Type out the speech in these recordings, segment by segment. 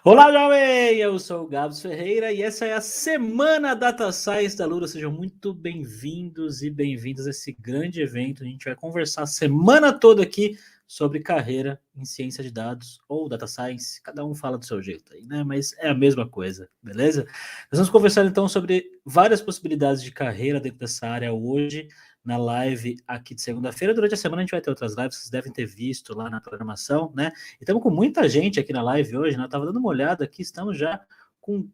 Olá, jovem! Eu sou o Gabs Ferreira e essa é a Semana Data Science da Lura. Sejam muito bem-vindos e bem-vindas a esse grande evento. A gente vai conversar a semana toda aqui sobre carreira em ciência de dados ou data science. Cada um fala do seu jeito aí, né? Mas é a mesma coisa, beleza? Nós vamos conversar então sobre várias possibilidades de carreira dentro dessa área hoje na live aqui de segunda-feira. Durante a semana a gente vai ter outras lives, vocês devem ter visto lá na programação, né? E estamos com muita gente aqui na live hoje, né? Eu estava dando uma olhada aqui, estamos já com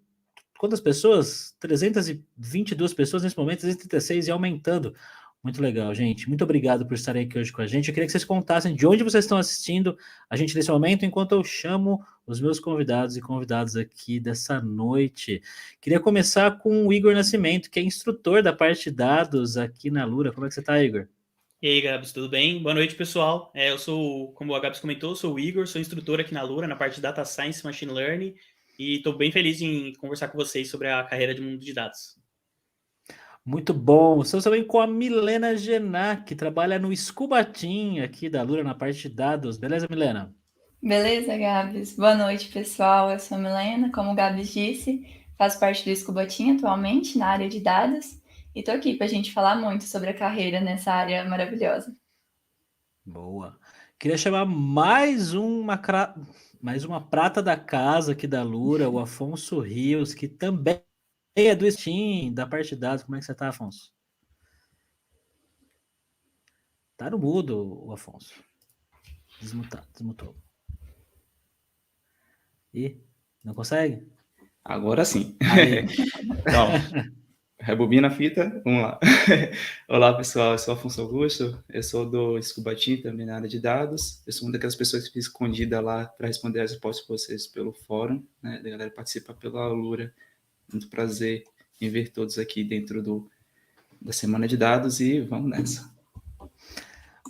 quantas pessoas? 322 pessoas nesse momento, 336 e aumentando. Muito legal, gente. Muito obrigado por estarem aqui hoje com a gente. Eu queria que vocês contassem de onde vocês estão assistindo a gente nesse momento, enquanto eu chamo os meus convidados e convidadas aqui dessa noite. Queria começar com o Igor Nascimento, que é instrutor da parte de dados aqui na Lura. Como é que você está, Igor? E aí, Gabs, tudo bem? Boa noite, pessoal. Eu sou, como a Gabs comentou, sou o Igor, sou instrutor aqui na Lura, na parte de Data Science e Machine Learning, e estou bem feliz em conversar com vocês sobre a carreira de mundo de dados. Muito bom. Estamos também com a Milena Gená, que trabalha no Scubatim aqui da Lura na parte de dados. Beleza, Milena? Beleza, Gabs? Boa noite, pessoal. Eu sou a Milena, como o Gabs disse, faço parte do Scubatim atualmente na área de dados e estou aqui para a gente falar muito sobre a carreira nessa área maravilhosa. Boa. Queria chamar mais uma prata da casa aqui da Lura, o Afonso Rios, que também é do Steam, da parte de dados. Como é que você tá, Afonso? Tá no mudo, o Afonso. Desmutou. E não consegue? Agora sim. Aí. Então, rebobina a fita, vamos lá. Olá, pessoal, eu sou Afonso Augusto, eu sou do Scubatim, também na área de dados. Eu sou uma daquelas pessoas que fica escondida lá para responder as respostas de vocês pelo fórum, né? A galera participa pela Lura. Muito prazer em ver todos aqui dentro da Semana de Dados e vamos nessa.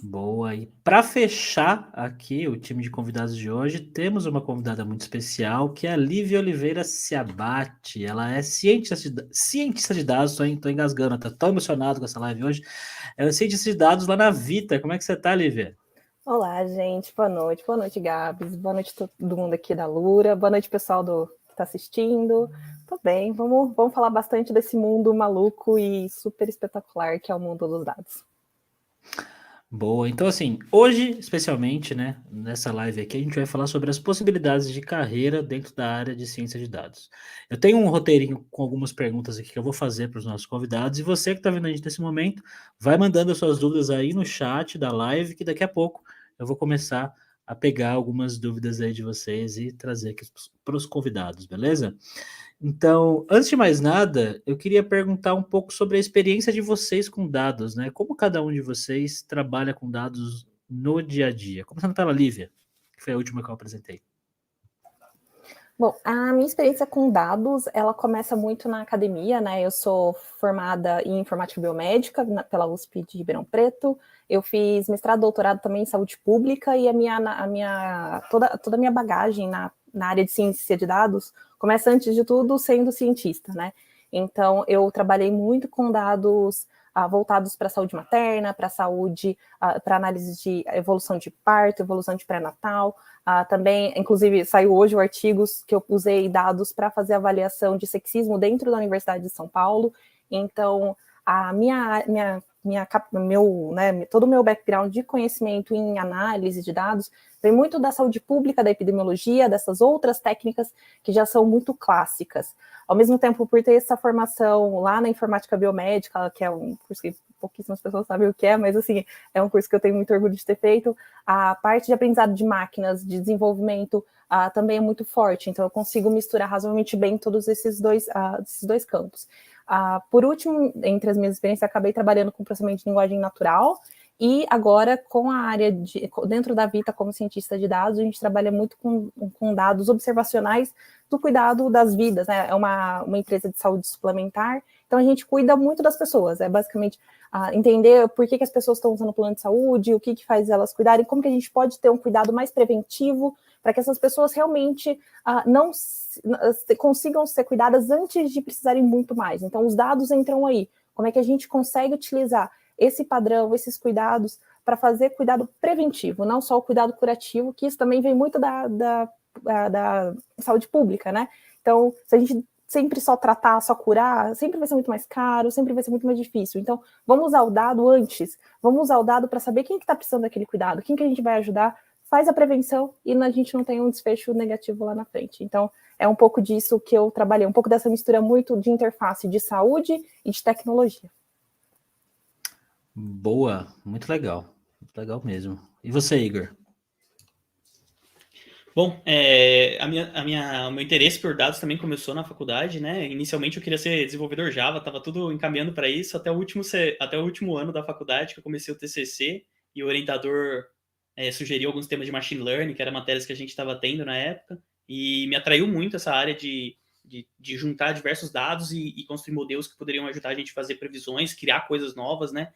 Boa. E para fechar aqui o time de convidados de hoje, temos uma convidada muito especial, que é a Lívia Oliveira Ciabatti. Ela é cientista de dados, estou engasgando, tô tão emocionado com essa live hoje. Ela é cientista de dados lá na Vita. Como é que você tá, Lívia? Olá, gente. Boa noite. Boa noite, Gabs. Boa noite todo mundo aqui da Lura. Boa noite, pessoal que está assistindo. Tô bem. Vamos falar bastante desse mundo maluco e super espetacular que é o mundo dos dados. Boa, então assim, hoje especialmente, né, nessa live aqui, a gente vai falar sobre as possibilidades de carreira dentro da área de ciência de dados. Eu tenho um roteirinho com algumas perguntas aqui que eu vou fazer para os nossos convidados, e você que está vendo a gente nesse momento, vai mandando as suas dúvidas aí no chat da live, que daqui a pouco eu vou começar a pegar algumas dúvidas aí de vocês e trazer aqui para os convidados, beleza? Então, antes de mais nada, eu queria perguntar um pouco sobre a experiência de vocês com dados, né? Como cada um de vocês trabalha com dados no dia a dia? Começando pela Lívia, que foi a última que eu apresentei. Bom, a minha experiência com dados, ela começa muito na academia, né? Eu sou formada em informática biomédica pela USP de Ribeirão Preto. Eu fiz mestrado, doutorado também em saúde pública e toda a minha bagagem na área de ciência de dados começa, antes de tudo, sendo cientista, né? Então, eu trabalhei muito com dados voltados para a saúde materna, para saúde, para análise de evolução de parto, evolução de pré-natal. Também, inclusive, saiu hoje o artigo que eu usei dados para fazer avaliação de sexismo dentro da Universidade de São Paulo. Então, todo o meu background de conhecimento em análise de dados vem muito da saúde pública, da epidemiologia, dessas outras técnicas que já são muito clássicas. Ao mesmo tempo, por ter essa formação lá na informática biomédica, que é um curso que pouquíssimas pessoas sabem o que é, mas assim, é um curso que eu tenho muito orgulho de ter feito, a parte de aprendizado de máquinas, de desenvolvimento, também é muito forte, então eu consigo misturar razoavelmente bem todos esses dois campos. Por último, entre as minhas experiências, acabei trabalhando com processamento de linguagem natural, e agora, com a área dentro da Vita, como cientista de dados, a gente trabalha muito com dados observacionais do cuidado das vidas, né? É uma empresa de saúde suplementar, então a gente cuida muito das pessoas, é basicamente entender por que as pessoas estão usando o plano de saúde, o que faz elas cuidarem, como que a gente pode ter um cuidado mais preventivo para que essas pessoas realmente não consigam ser cuidadas antes de precisarem muito mais. Então, os dados entram aí. Como é que a gente consegue utilizar esse padrão, esses cuidados, para fazer cuidado preventivo, não só o cuidado curativo, que isso também vem muito da saúde pública, né? Então, se a gente sempre só tratar, só curar, sempre vai ser muito mais caro, sempre vai ser muito mais difícil. Então, vamos usar o dado antes, vamos usar o dado para saber quem que está precisando daquele cuidado, quem que a gente vai ajudar, faz a prevenção e a gente não tem um desfecho negativo lá na frente. Então, é um pouco disso que eu trabalhei, um pouco dessa mistura muito de interface de saúde e de tecnologia. Boa, muito legal mesmo. E você, Igor? Bom, o meu interesse por dados também começou na faculdade, né? Inicialmente eu queria ser desenvolvedor Java, estava tudo encaminhando para isso, até o último ano da faculdade que eu comecei o TCC e o orientador sugeriu alguns temas de machine learning, que eram matérias que a gente estava tendo na época, e me atraiu muito essa área de juntar diversos dados e construir modelos que poderiam ajudar a gente a fazer previsões, criar coisas novas, né?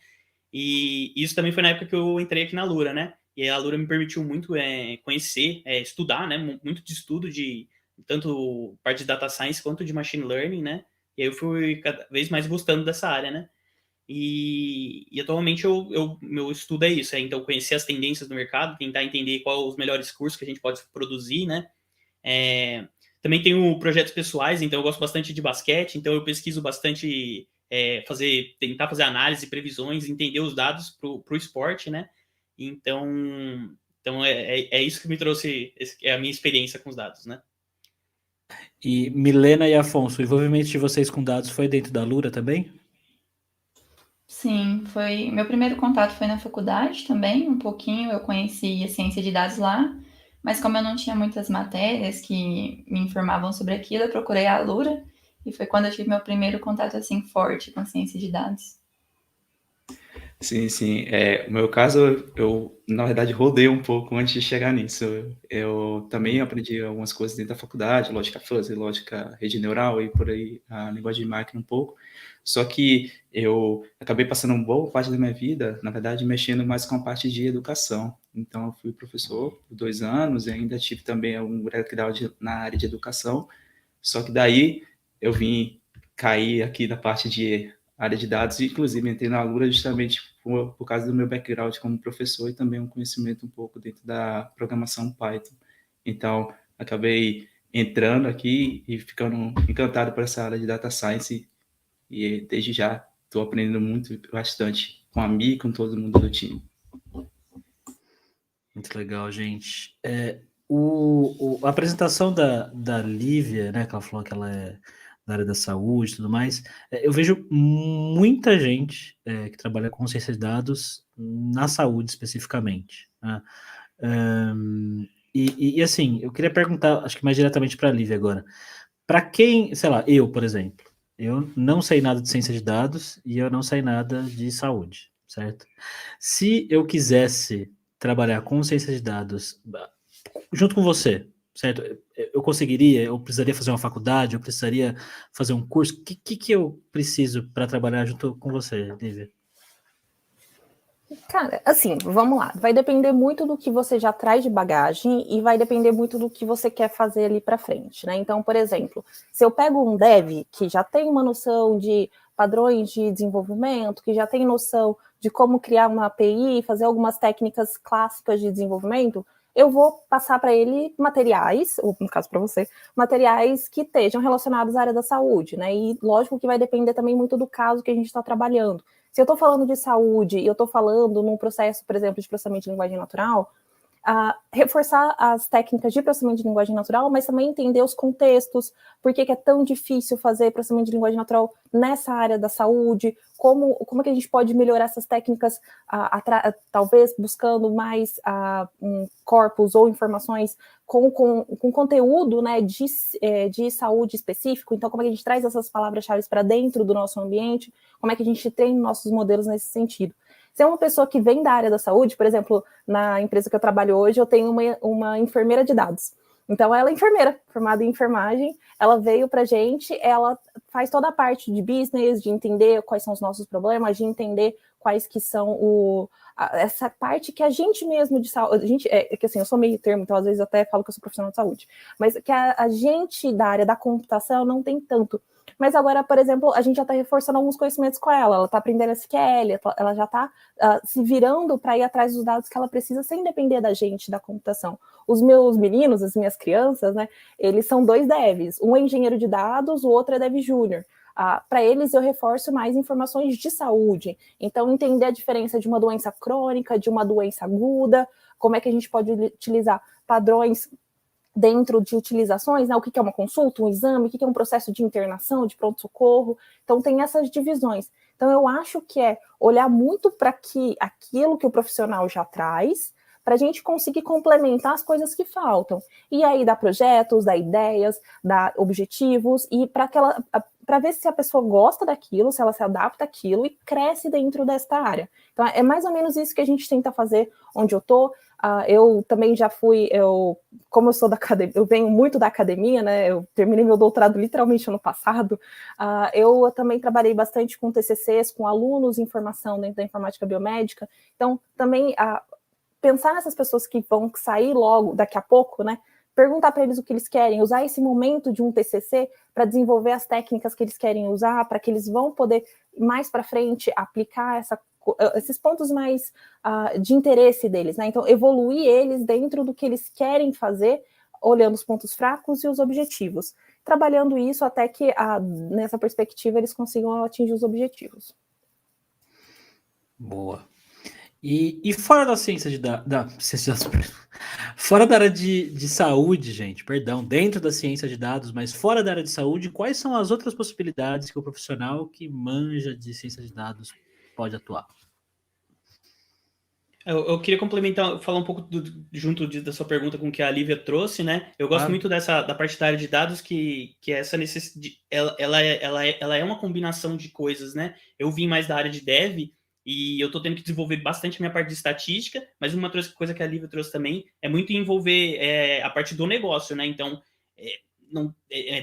E isso também foi na época que eu entrei aqui na Lura, né? E a Lura me permitiu muito conhecer, estudar, né? Muito de estudo de tanto parte de data science quanto de machine learning, né? E aí eu fui cada vez mais gostando dessa área, né? E atualmente meu estudo é isso, então conhecer as tendências do mercado, tentar entender quais os melhores cursos que a gente pode produzir, né? Também tenho projetos pessoais, então eu gosto bastante de basquete, então eu pesquiso bastante, tentar fazer análise, previsões, entender os dados para o esporte, né? Então é isso que me trouxe, a minha experiência com os dados, né? E Milena e Afonso, o envolvimento de vocês com dados foi dentro da Lura também? Sim, meu primeiro contato foi na faculdade também, um pouquinho eu conheci a ciência de dados lá, mas como eu não tinha muitas matérias que me informavam sobre aquilo, eu procurei a Lura e foi quando eu tive meu primeiro contato assim forte com a ciência de dados. Sim, sim. No meu caso, eu, na verdade, rodei um pouco antes de chegar nisso. Eu também aprendi algumas coisas dentro da faculdade, lógica fuzzy, lógica rede neural e por aí, a linguagem de máquina um pouco. Só que eu acabei passando uma boa parte da minha vida, na verdade, mexendo mais com a parte de educação. Então, eu fui professor por 2 anos e ainda tive também um background na área de educação. Só que daí eu vim cair aqui na parte de área de dados, e inclusive entrei na Lura justamente por causa do meu background como professor e também um conhecimento um pouco dentro da programação Python. Então, acabei entrando aqui e ficando encantado por essa área de data science e desde já estou aprendendo muito, bastante com a Mi e com todo mundo do time. Muito legal, gente. A apresentação da Lívia, né, que ela falou que ela é da área da saúde e tudo mais, eu vejo muita gente que trabalha com ciência de dados na saúde especificamente, né? E assim, eu queria perguntar, acho que mais diretamente para a Lívia agora. Para quem, sei lá, eu, por exemplo, eu não sei nada de ciência de dados e eu não sei nada de saúde, certo? Se eu quisesse trabalhar com ciência de dados junto com você, certo? Eu conseguiria, eu precisaria fazer uma faculdade, eu precisaria fazer um curso. O que eu preciso para trabalhar junto com você, Lívia? Cara, assim, vamos lá. Vai depender muito do que você já traz de bagagem e vai depender muito do que você quer fazer ali para frente, né? Então, por exemplo, se eu pego um dev que já tem uma noção de padrões de desenvolvimento, que já tem noção de como criar uma API, fazer algumas técnicas clássicas de desenvolvimento, eu vou passar para ele materiais, ou no caso para você, materiais que estejam relacionados à área da saúde, né? E lógico que vai depender também muito do caso que a gente está trabalhando. Se eu estou falando de saúde e eu estou falando num processo, por exemplo, de processamento de linguagem natural, reforçar as técnicas de processamento de linguagem natural, mas também entender os contextos, por que é tão difícil fazer processamento de linguagem natural nessa área da saúde, como é que a gente pode melhorar essas técnicas, talvez buscando mais corpos ou informações com conteúdo, né, de saúde específico. Então, como é que a gente traz essas palavras-chave para dentro do nosso ambiente, como é que a gente treina nossos modelos nesse sentido. Se é uma pessoa que vem da área da saúde, por exemplo, na empresa que eu trabalho hoje, eu tenho uma enfermeira de dados. Então, ela é enfermeira, formada em enfermagem, ela veio para a gente, ela faz toda a parte de business, de entender quais são os nossos problemas, de entender quais que são essa parte que a gente mesmo de saúde, que assim, eu sou meio termo, então às vezes até falo que eu sou profissional de saúde, mas que a gente da área da computação não tem tanto, Mas agora, por exemplo, a gente já está reforçando alguns conhecimentos com ela está aprendendo SQL, ela já está se virando para ir atrás dos dados que ela precisa sem depender da gente, da computação. Os meus meninos, as minhas crianças, né, eles são 2 devs, um é engenheiro de dados, o outro é dev júnior. Para eles eu reforço mais informações de saúde, então entender a diferença de uma doença crônica, de uma doença aguda, como é que a gente pode utilizar padrões dentro de utilizações, né? O que é uma consulta, um exame, o que é um processo de internação, de pronto-socorro. Então tem essas divisões. Então eu acho que é olhar muito para aquilo que o profissional já traz, para a gente conseguir complementar as coisas que faltam. E aí dar projetos, dar ideias, dar objetivos, e para ver se a pessoa gosta daquilo, se ela se adapta àquilo e cresce dentro desta área. Então é mais ou menos isso que a gente tenta fazer onde eu estou. Eu também já fui, como eu sou da academia, eu venho muito da academia, né? Eu terminei meu doutorado literalmente ano passado. Eu também trabalhei bastante com TCCs, com alunos em formação dentro da informática biomédica. Então, também pensar nessas pessoas que vão sair logo, daqui a pouco, né? Perguntar para eles o que eles querem, usar esse momento de um TCC para desenvolver as técnicas que eles querem usar, para que eles vão poder, mais para frente, aplicar esses pontos mais de interesse deles, né? Então, evoluir eles dentro do que eles querem fazer, olhando os pontos fracos e os objetivos. Trabalhando isso até que, nessa perspectiva, eles consigam atingir os objetivos. Boa. E fora da ciência fora da área de saúde, gente, perdão, dentro da ciência de dados, mas fora da área de saúde, quais são as outras possibilidades que o profissional que manja de ciência de dados pode atuar? Eu queria complementar, falar um pouco junto da sua pergunta com o que a Lívia trouxe, né? Eu gosto muito da parte da área de dados, que é essa necessidade, ela é uma combinação de coisas, né? Eu vim mais da área de dev, e eu estou tendo que desenvolver bastante a minha parte de estatística, mas uma outra coisa que a Lívia trouxe também é muito envolver a parte do negócio, né? Então,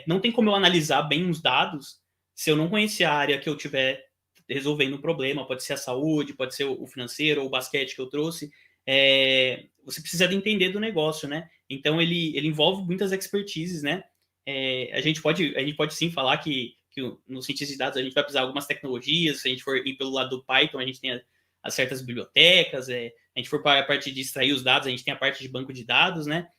não tem como eu analisar bem os dados se eu não conhecer a área que eu tiver resolvendo um problema, pode ser a saúde, pode ser o financeiro ou o basquete que eu trouxe. Você precisa de entender do negócio, né? Então, ele envolve muitas expertises, né? A gente pode sim falar que no cientista de dados a gente vai precisar de algumas tecnologias. Se a gente for ir pelo lado do Python, a gente tem as certas bibliotecas. A gente for para a parte de extrair os dados, a gente tem a parte de banco de dados, né?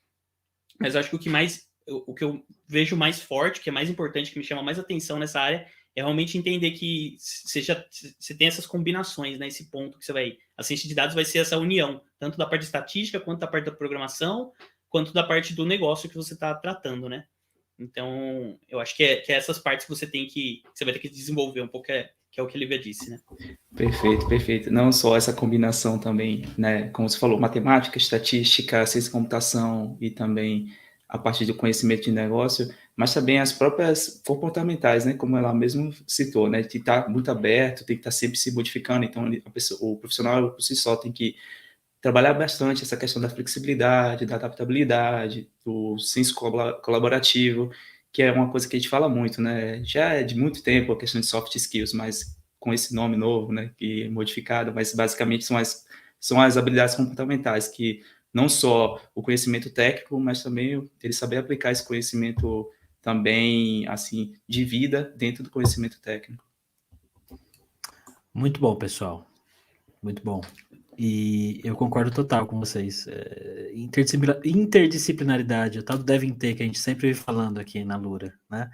Mas eu acho que o que eu vejo mais forte, que é mais importante, que me chama mais atenção nessa área, é realmente entender que você tem essas combinações, né? Esse ponto que você vai... A ciência de dados vai ser essa união, tanto da parte de estatística, quanto da parte da programação, quanto da parte do negócio que você está tratando, né? Então, eu acho que é essas partes que você vai ter que desenvolver um pouco, que é o que a Lívia disse, né? Perfeito, perfeito. Não só essa combinação também, né? Como você falou, matemática, estatística, ciência de computação e também a parte do conhecimento de negócio, mas também as próprias comportamentais, né? Como ela mesmo citou, né? De estar muito aberto, tem que estar sempre se modificando. Então, o profissional por si só tem que trabalhar bastante essa questão da flexibilidade, da adaptabilidade, do senso colaborativo, que é uma coisa que a gente fala muito, né? Já é de muito tempo a questão de soft skills, mas com esse nome novo, né? Que é modificado, mas basicamente são as habilidades comportamentais, que não só o conhecimento técnico, mas também ele saber aplicar esse conhecimento também, assim, de vida dentro do conhecimento técnico. Muito bom, pessoal. Muito bom. E eu concordo total com vocês. Interdisciplinaridade, o tal do devem ter, que a gente sempre vem falando aqui na Lura, né?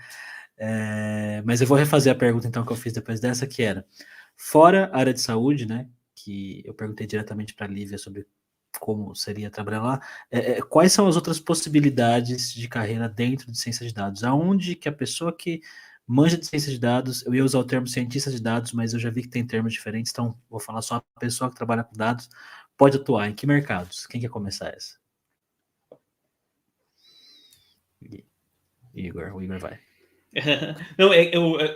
Mas eu vou refazer a pergunta, então, que eu fiz depois dessa, que era, fora a área de saúde, né? Que eu perguntei diretamente para a Lívia sobre como seria trabalhar lá, quais são as outras possibilidades de carreira dentro de ciência de dados? Aonde que a pessoa que manja de ciência de dados, eu ia usar o termo cientista de dados, mas eu já vi que tem termos diferentes, então vou falar só a pessoa que trabalha com dados, pode atuar em que mercados? Quem quer começar essa? Igor, o Igor vai. Não,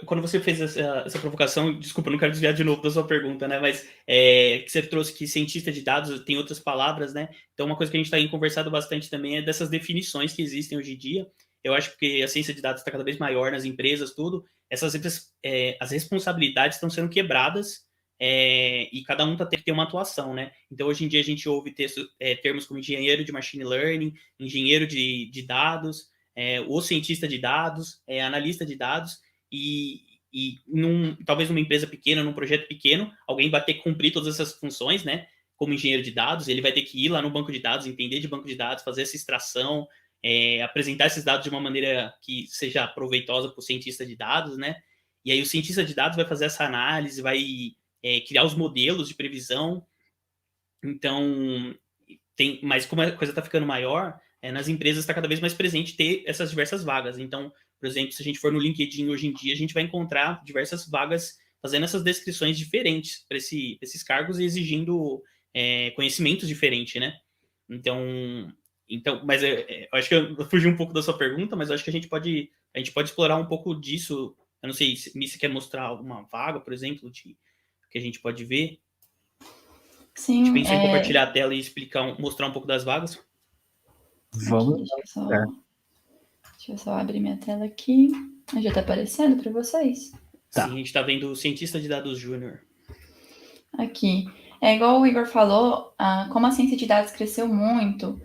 quando você fez essa provocação, desculpa, não quero desviar de novo da sua pergunta, né? Mas que você trouxe que cientista de dados tem outras palavras, né? Então, uma coisa que a gente está conversado bastante também é dessas definições que existem hoje em dia. Eu acho que a ciência de dados está cada vez maior nas empresas, tudo. As responsabilidades estão sendo quebradas e cada um tem que ter uma atuação, né? Então, hoje em dia, a gente ouve termos como engenheiro de machine learning, engenheiro de dados, o cientista de dados, analista de dados. talvez numa empresa pequena, num projeto pequeno, alguém vai ter que cumprir todas essas funções, né? Como engenheiro de dados, ele vai ter que ir lá no banco de dados, entender de banco de dados, fazer essa extração, apresentar esses dados de uma maneira que seja proveitosa para o cientista de dados, né? E aí o cientista de dados vai fazer essa análise, vai criar os modelos de previsão. Então, mas como a coisa está ficando maior, nas empresas está cada vez mais presente ter essas diversas vagas. Então, por exemplo, se a gente for no LinkedIn hoje em dia, a gente vai encontrar diversas vagas fazendo essas descrições diferentes para esses cargos e exigindo conhecimentos diferentes, né? Então, mas eu acho que eu fugi um pouco da sua pergunta, mas eu acho que a gente pode explorar um pouco disso. Eu não sei se você quer mostrar alguma vaga, por exemplo, que a gente pode ver. Sim. A gente pensou em compartilhar a tela e mostrar um pouco das vagas. Vamos. Deixa eu só abrir minha tela aqui. Já está aparecendo para vocês? Tá. Sim, a gente está vendo o cientista de dados júnior. Aqui. Igual o Igor falou, como a ciência de dados cresceu muito,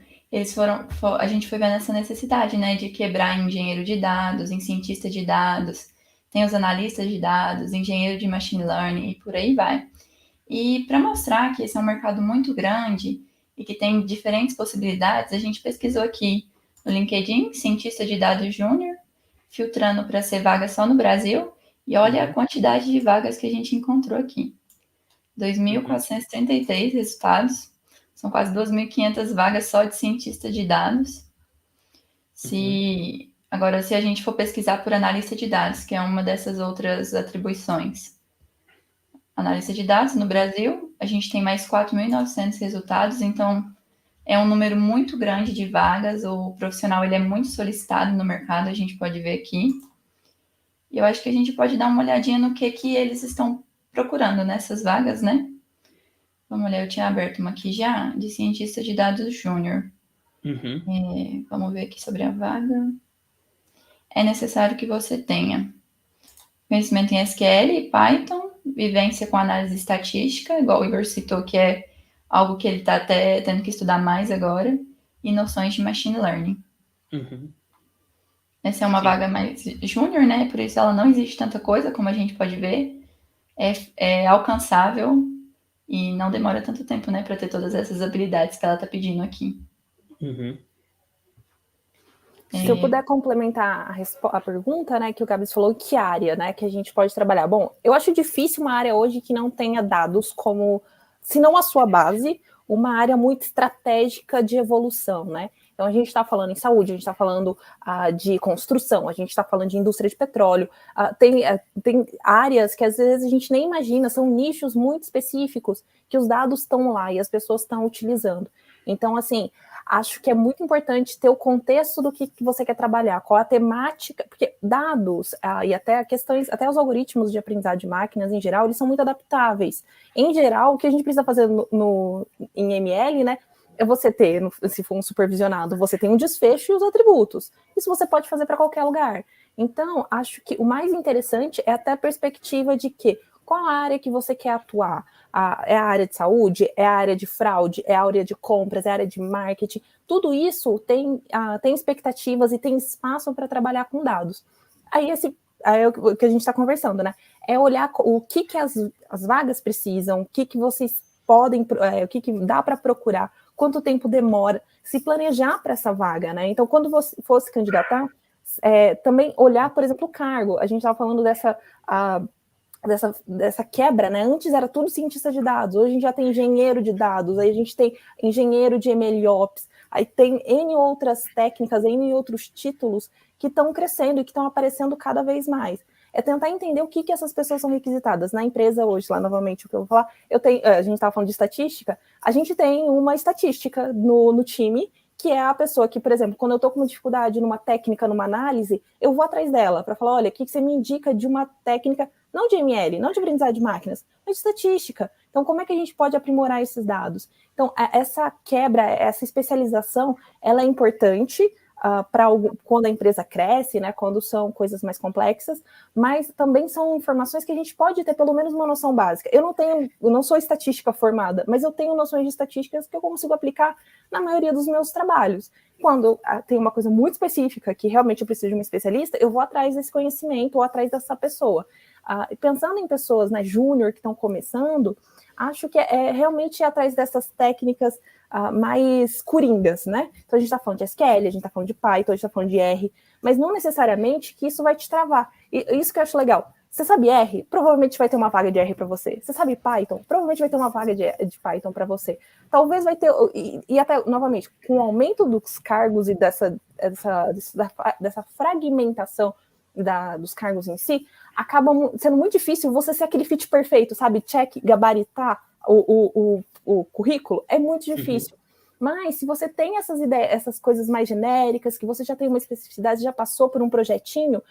a gente foi vendo essa necessidade, né, de quebrar em engenheiro de dados, em cientista de dados, tem os analistas de dados, engenheiro de machine learning e por aí vai. E para mostrar que esse é um mercado muito grande e que tem diferentes possibilidades, a gente pesquisou aqui no LinkedIn, cientista de dados júnior, filtrando para ser vaga só no Brasil, e olha a quantidade de vagas que a gente encontrou aqui. 2.433 resultados, são quase 2.500 vagas só de cientista de dados. Agora, se a gente for pesquisar por analista de dados, que é uma dessas outras atribuições, analista de dados no Brasil, a gente tem mais 4.900 resultados, então é um número muito grande de vagas, o profissional ele é muito solicitado no mercado, a gente pode ver aqui. E eu acho que a gente pode dar uma olhadinha no que eles estão procurando nessas vagas, né? Vamos olhar, eu tinha aberto uma aqui já, de cientista de dados júnior. Vamos ver aqui sobre a vaga. É necessário que você tenha conhecimento em SQL, Python, vivência com análise estatística, igual o Igor citou, que é algo que ele está até tendo que estudar mais agora, e noções de machine learning. Essa é uma vaga mais júnior, né? Por isso ela não exige tanta coisa, como a gente pode ver. É alcançável e não demora tanto tempo, né? Para ter todas essas habilidades que ela está pedindo aqui. Se eu puder complementar a pergunta, né, que o Gabs falou, que área, né, que a gente pode trabalhar? Bom, eu acho difícil uma área hoje que não tenha dados como, se não a sua base, uma área muito estratégica de evolução, né? Então, a gente está falando em saúde, a gente está falando de construção, a gente está falando de indústria de petróleo, tem áreas que às vezes a gente nem imagina, são nichos muito específicos que os dados estão lá e as pessoas estão utilizando. Então, assim, acho que é muito importante ter o contexto do que você quer trabalhar, qual a temática, porque dados e até até os algoritmos de aprendizado de máquinas em geral, eles são muito adaptáveis. Em geral, o que a gente precisa fazer em ML, né, é você ter, se for um supervisionado, você tem um desfecho e os atributos. Isso você pode fazer para qualquer lugar. Então, acho que o mais interessante é até a perspectiva de que qual a área que você quer atuar? É a área de saúde? É a área de fraude? É a área de compras? É a área de marketing? Tudo isso tem expectativas e tem espaço para trabalhar com dados. Aí é o que a gente está conversando, né? É olhar o que as vagas precisam, o que vocês podem, o que dá para procurar, quanto tempo demora, se planejar para essa vaga, né? Então, quando você for se candidatar, também olhar, por exemplo, o cargo. A gente estava falando dessa quebra, né? Antes era tudo cientista de dados, hoje a gente já tem engenheiro de dados, aí a gente tem engenheiro de MLOps, aí tem N outras técnicas, N outros títulos que estão crescendo e que estão aparecendo cada vez mais. É tentar entender o que essas pessoas são requisitadas. Na empresa hoje, lá novamente, o que eu vou falar, a gente estava falando de estatística, a gente tem uma estatística no time, que é a pessoa que, por exemplo, quando eu estou com uma dificuldade numa técnica, numa análise, eu vou atrás dela para falar, olha, o que você me indica de uma técnica, não de ML, não de aprendizado de máquinas, mas de estatística. Então, como é que a gente pode aprimorar esses dados? Então, essa quebra, essa especialização, ela é importante, quando a empresa cresce, né, quando são coisas mais complexas, mas também são informações que a gente pode ter pelo menos uma noção básica. Eu não sou estatística formada, mas eu tenho noções de estatísticas que eu consigo aplicar na maioria dos meus trabalhos. Quando tem uma coisa muito específica que realmente eu preciso de um especialista, eu vou atrás desse conhecimento ou atrás dessa pessoa. Pensando em pessoas, né, júnior que estão começando, acho que é realmente ir atrás dessas técnicas mais coringas, né? Então a gente está falando de SQL, a gente está falando de Python, a gente está falando de R, mas não necessariamente que isso vai te travar. E isso que eu acho legal. Você sabe R? Provavelmente vai ter uma vaga de R para você. Você sabe Python? Provavelmente vai ter uma vaga de Python para você. Talvez vai ter, e até, novamente, com o aumento dos cargos e dessa fragmentação dos cargos em si, acaba sendo muito difícil você ser aquele fit perfeito, sabe? Check, gabaritar o currículo, é muito difícil. Mas se você tem essas ideias, essas coisas mais genéricas, que você já tem uma especificidade, já passou por um projetinho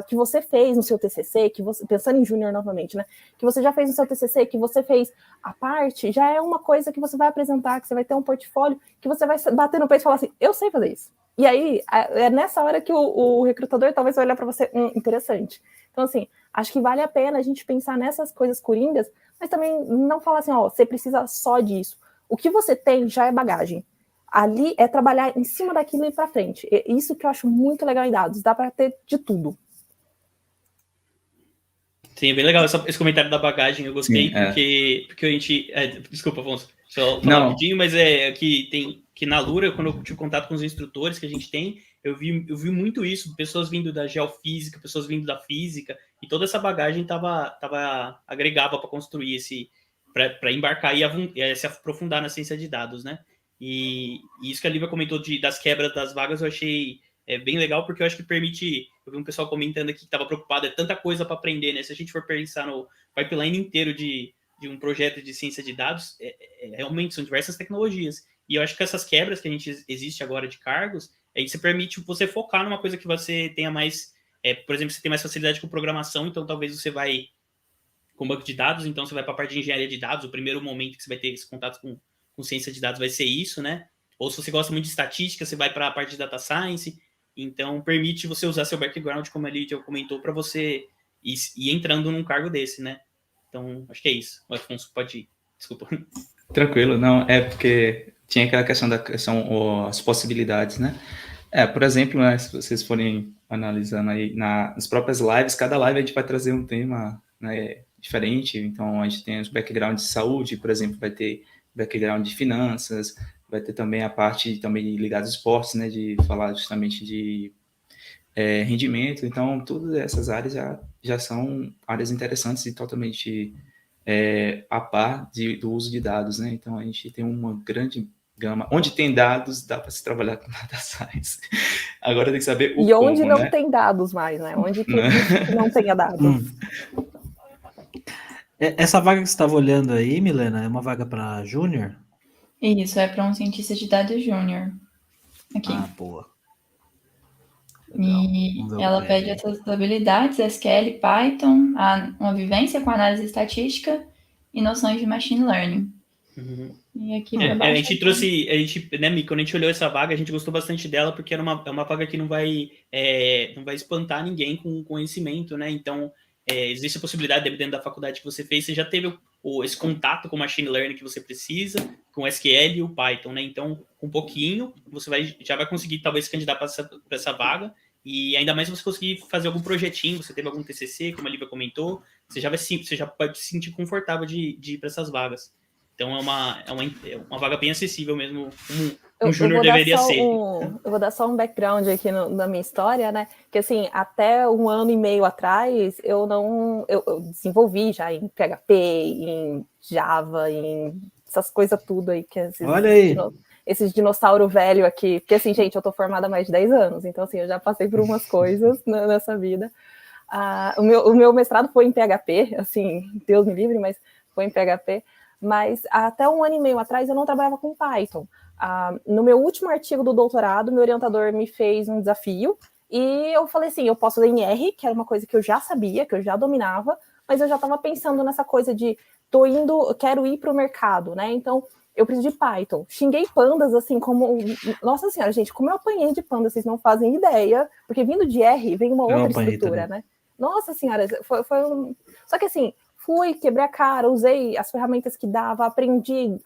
que você fez no seu TCC, pensando em júnior novamente, né? Que você já fez no seu TCC, que você fez a parte, já é uma coisa que você vai apresentar, que você vai ter um portfólio, que você vai bater no peito e falar assim, eu sei fazer isso. E aí, é nessa hora que o recrutador talvez vai olhar para você, interessante. Então, assim, acho que vale a pena a gente pensar nessas coisas coringas, mas também não falar assim, você precisa só disso. O que você tem já é bagagem. Ali é trabalhar em cima daquilo e ir para frente. Isso que eu acho muito legal em dados. Dá para ter de tudo. Sim, é bem legal esse comentário da bagagem. Eu gostei porque a gente... desculpa, Afonso. Só falar rapidinho, mas que na Lura, quando eu tive contato com os instrutores que a gente tem, eu vi muito isso. Pessoas vindo da geofísica, pessoas vindo da física. E toda essa bagagem agregava para construir para embarcar e se aprofundar na ciência de dados, né? E isso que a Lívia comentou das quebras das vagas, eu achei bem legal, porque eu acho que permite... Eu vi um pessoal comentando aqui que estava preocupado, é tanta coisa para aprender, né? Se a gente for pensar no pipeline inteiro de um projeto de ciência de dados, realmente são diversas tecnologias. E eu acho que essas quebras que existe agora de cargos, isso permite você focar numa coisa que você tenha mais... por exemplo, você tem mais facilidade com programação, então talvez você vai com banco de dados, então você vai para a parte de engenharia de dados, o primeiro momento que você vai ter esse contato com ciência de dados vai ser isso, né? Ou se você gosta muito de estatística, você vai para a parte de data science, então permite você usar seu background, como a Lídia comentou, para você ir entrando num cargo desse, né? Então, acho que é isso. O Afonso pode ir. Desculpa. Tranquilo, não, porque tinha aquela questão as possibilidades, né? Por exemplo, né, se vocês forem analisando aí nas próprias lives, cada live a gente vai trazer um tema, né, diferente. Então, a gente tem os backgrounds de saúde, por exemplo, vai ter background de finanças, vai ter também a parte também ligada aos esportes, né, de falar justamente de rendimento. Então, todas essas áreas já são áreas interessantes e totalmente a par do uso de dados, né? Então, a gente tem uma grande gama. Onde tem dados, dá para se trabalhar com data science. Agora tem que saber o como, e onde não, né? tem dados mais, né? Onde que não tenha dados. Essa vaga que você estava olhando aí, Milena, é uma vaga para júnior? Isso, é para um cientista de dados júnior. Aqui. Boa. Legal. E ela pede essas habilidades, SQL, Python, uma vivência com análise estatística e noções de machine learning. E aqui para baixo... A gente trouxe, né, quando a gente olhou essa vaga, a gente gostou bastante dela, porque é uma vaga que não vai espantar ninguém com conhecimento, né? Então, existe a possibilidade, dependendo da faculdade que você fez, você já teve esse contato com o machine learning que você precisa, com o SQL e o Python, né? Então, com um pouquinho, você já vai conseguir, talvez, se candidatar para essa vaga, e ainda mais se você conseguir fazer algum projetinho, você teve algum TCC, como a Lívia comentou, você já pode se sentir confortável de ir para essas vagas. Então, é uma vaga bem acessível mesmo, como um júnior deveria ser. Eu vou dar só um background aqui na minha história, né? Que, assim, até 1 ano e meio atrás, eu desenvolvi já em PHP, em Java, em essas coisas tudo aí. Olha aí! Esses dinossauro velho aqui. Porque, assim, gente, eu tô formada há mais de 10 anos. Então, assim, eu já passei por umas coisas nessa vida. O meu mestrado foi em PHP, assim, Deus me livre, mas foi em PHP. Mas até 1 ano e meio atrás eu não trabalhava com Python. No meu último artigo do doutorado, meu orientador me fez um desafio e eu falei assim, eu posso ler em R, que era uma coisa que eu já sabia, que eu já dominava, mas eu já estava pensando nessa coisa de quero ir para o mercado, né? Então, eu preciso de Python. Xinguei pandas, assim, como... Nossa senhora, gente, como eu apanhei de panda, vocês não fazem ideia. Porque vindo de R, vem uma outra estrutura, também, né? Nossa senhora, foi um... Só que assim, fui, quebrei a cara, usei as ferramentas que dava, aprendi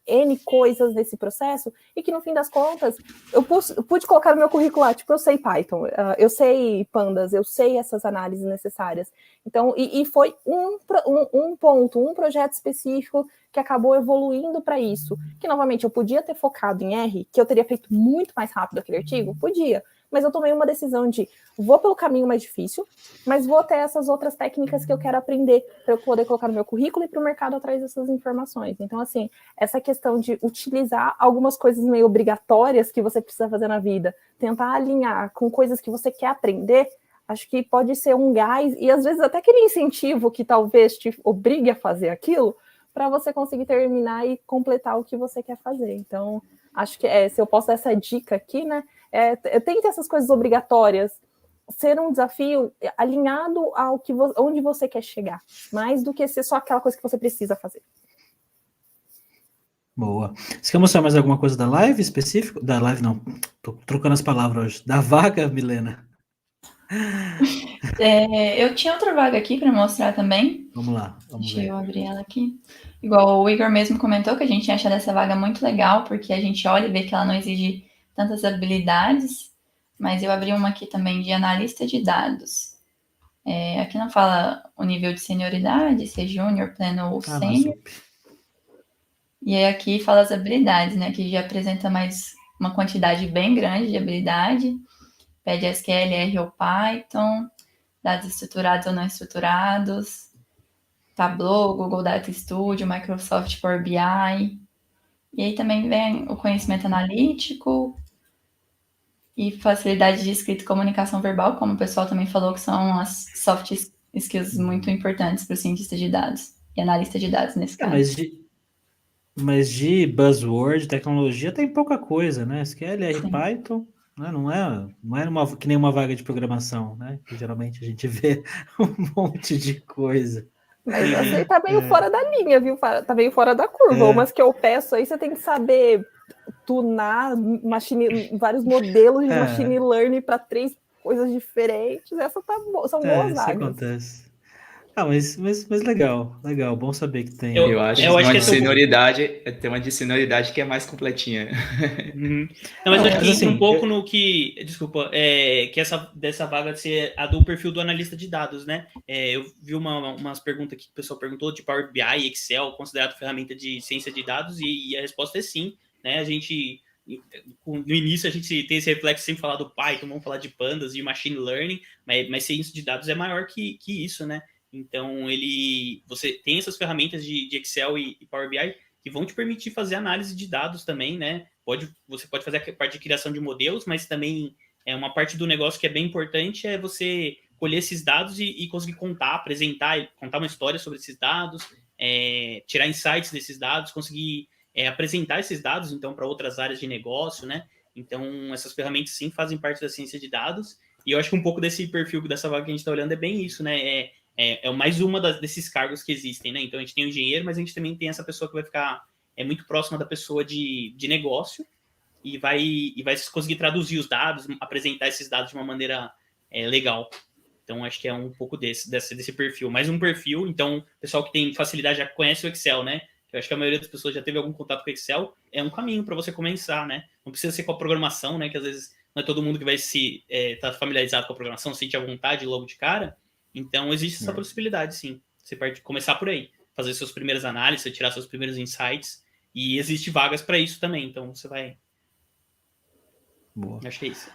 N coisas nesse processo, e que no fim das contas, eu pude colocar no meu currículo lá, tipo, eu sei Python, eu sei pandas, eu sei essas análises necessárias. Então, e foi um ponto, um projeto específico que acabou evoluindo para isso, que novamente eu podia ter focado em R, que eu teria feito muito mais rápido aquele artigo, podia, mas eu tomei uma decisão de vou pelo caminho mais difícil, mas vou ter essas outras técnicas que eu quero aprender para eu poder colocar no meu currículo e para o mercado atrás dessas informações. Então, assim, essa questão de utilizar algumas coisas meio obrigatórias que você precisa fazer na vida, tentar alinhar com coisas que você quer aprender, acho que pode ser um gás, e às vezes até aquele incentivo que talvez te obrigue a fazer aquilo, para você conseguir terminar e completar o que você quer fazer. Então, acho que se eu posso dar essa dica aqui, né, tente essas coisas obrigatórias, ser um desafio alinhado ao que onde você quer chegar, mais do que ser só aquela coisa que você precisa fazer. Boa. Você quer mostrar mais alguma coisa da live específico? Da live não, tô trocando as palavras hoje. Da vaga, Milena? Eu tinha outra vaga aqui para mostrar também. Vamos lá, vamos Deixa ver. eu abrir ela aqui. Igual o Igor mesmo comentou, que a gente acha dessa vaga muito legal, porque a gente olha e vê que ela não exige tantas habilidades, mas eu abri uma aqui também de analista de dados. Aqui não fala o nível de senioridade, se é júnior, pleno ou sênior. E aí aqui fala as habilidades, né? Que já apresenta mais uma quantidade bem grande de habilidade. Pede SQL, R ou Python, dados estruturados ou não estruturados, Tableau, Google Data Studio, Microsoft Power BI. E aí também vem o conhecimento analítico e facilidade de escrita e comunicação verbal, como o pessoal também falou, que são as soft skills muito importantes para o cientista de dados e analista de dados nesse caso. Mas de buzzword, tecnologia, tem pouca coisa, né? SQL, R, Sim. Python, né? Não é que nem uma vaga de programação, né? Que geralmente a gente vê um monte de coisa. Mas essa aí tá meio fora da linha, viu? Tá meio fora da curva. Umas que eu peço aí, você tem que saber tunar vários modelos de machine learning para 3 coisas diferentes. Essa são boas vagas. Isso acontece. Mas legal, bom saber que tem. Eu acho que uma de senioridade que é mais completinha. Uhum. Não, mas eu acho que assim, um pouco no que, desculpa, que dessa vaga ser a do perfil do analista de dados, né? Eu vi umas perguntas aqui que o pessoal perguntou de Power BI e Excel, considerado ferramenta de ciência de dados, e a resposta é sim, né? A gente, no início, a gente tem esse reflexo sem falar do Python, vamos falar de pandas e machine learning, mas ciência de dados é maior que isso, né? Então, você tem essas ferramentas de Excel e Power BI que vão te permitir fazer análise de dados também, né? Você pode fazer a parte de criação de modelos, mas também uma parte do negócio que é bem importante é você colher esses dados e conseguir contar uma história sobre esses dados, tirar insights desses dados, conseguir apresentar esses dados, então, para outras áreas de negócio, né? Então, essas ferramentas, sim, fazem parte da ciência de dados. E eu acho que um pouco desse perfil dessa vaga que a gente está olhando é bem isso, né? É mais uma desses cargos que existem, né? Então, a gente tem o engenheiro, mas a gente também tem essa pessoa que vai ficar muito próxima da pessoa de negócio e vai conseguir traduzir os dados, apresentar esses dados de uma maneira legal. Então, acho que é um pouco desse perfil. Mais um perfil, então, o pessoal que tem facilidade já conhece o Excel, né? Eu acho que a maioria das pessoas já teve algum contato com o Excel. É um caminho para você começar, né? Não precisa ser com a programação, né? Que às vezes não é todo mundo que vai estar familiarizado com a programação, sente a vontade logo de cara. Então, existe essa possibilidade, sim. Você pode começar por aí, fazer suas primeiras análises, tirar seus primeiros insights. E existe vagas para isso também. Então, você vai... Boa. Acho que é isso.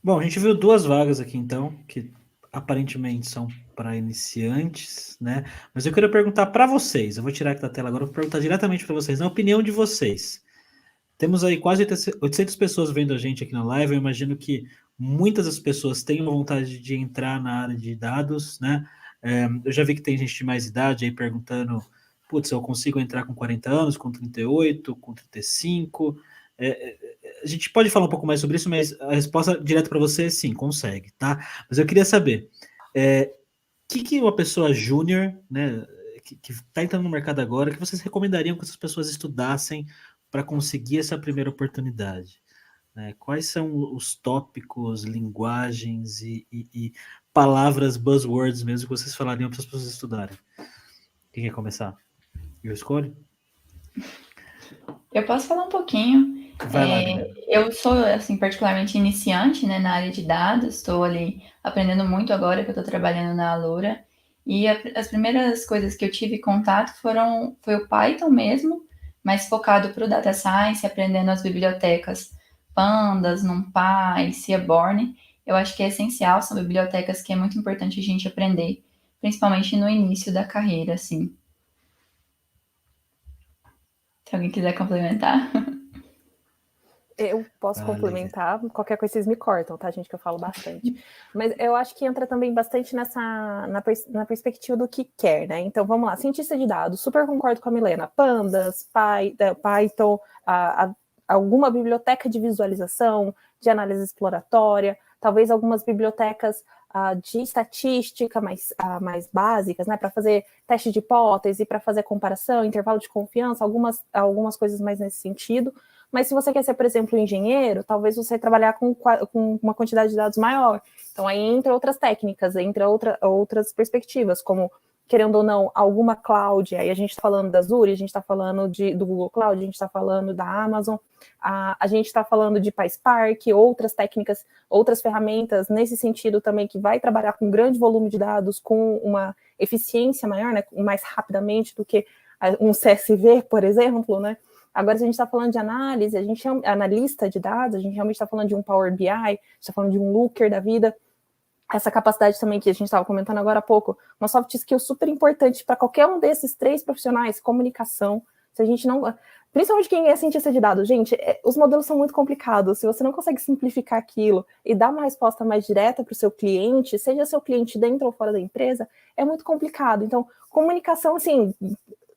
Bom, a gente viu 2 vagas aqui, então, que aparentemente são para iniciantes, né? Mas eu queria perguntar para vocês. Eu vou tirar aqui da tela agora, vou perguntar diretamente para vocês, na opinião de vocês. Temos aí quase 800 pessoas vendo a gente aqui na live. Eu imagino que muitas das pessoas têm vontade de entrar na área de dados, né? Eu já vi que tem gente de mais idade aí perguntando, putz, eu consigo entrar com 40 anos, com 38, com 35? A gente pode falar um pouco mais sobre isso, mas a resposta direta para você é sim, consegue, tá? Mas eu queria saber, que uma pessoa júnior, né, que está entrando no mercado agora, que vocês recomendariam que essas pessoas estudassem para conseguir essa primeira oportunidade? Né? Quais são os tópicos, linguagens e palavras, buzzwords mesmo, que vocês falariam para as pessoas estudarem? Quem quer começar? Eu escolho? Eu posso falar um pouquinho. Vai lá, Guilherme. Eu sou, assim, particularmente iniciante, né, na área de dados. Estou ali aprendendo muito agora que eu estou trabalhando na Alura. E as primeiras coisas que eu tive contato foi o Python mesmo, mas focado para o Data Science, aprendendo as bibliotecas Pandas, NumPy, Seaborn. Eu acho que é essencial, são bibliotecas que é muito importante a gente aprender, principalmente no início da carreira, assim. Se alguém quiser complementar. Eu posso complementar, qualquer coisa vocês me cortam, tá, gente, que eu falo bastante. Mas eu acho que entra também bastante na perspectiva do que quer, né? Então, vamos lá, cientista de dados, super concordo com a Milena. Pandas, Python, alguma biblioteca de visualização, de análise exploratória, talvez algumas bibliotecas de estatística mais básicas, né, para fazer teste de hipótese, para fazer comparação, intervalo de confiança, algumas coisas mais nesse sentido. Mas se você quer ser, por exemplo, engenheiro, talvez você trabalhar com uma quantidade de dados maior. Então, aí entra outras técnicas, entra outras perspectivas, como, querendo ou não, alguma cloud. Aí a gente está falando da Azure, a gente está falando do Google Cloud, a gente está falando da Amazon, a gente está falando de PySpark, outras técnicas, outras ferramentas nesse sentido também, que vai trabalhar com grande volume de dados, com uma eficiência maior, né, mais rapidamente do que um CSV, por exemplo, né? Agora, se a gente está falando de análise, a gente é analista de dados, a gente realmente está falando de um Power BI, a gente está falando de um Looker da vida. Essa capacidade também que a gente estava comentando agora há pouco, uma soft skill super importante para qualquer um desses 3 profissionais, comunicação. Se a gente não... Principalmente quem é cientista de dados, gente, os modelos são muito complicados. Se você não consegue simplificar aquilo e dar uma resposta mais direta para o seu cliente, seja seu cliente dentro ou fora da empresa, é muito complicado. Então, comunicação, assim,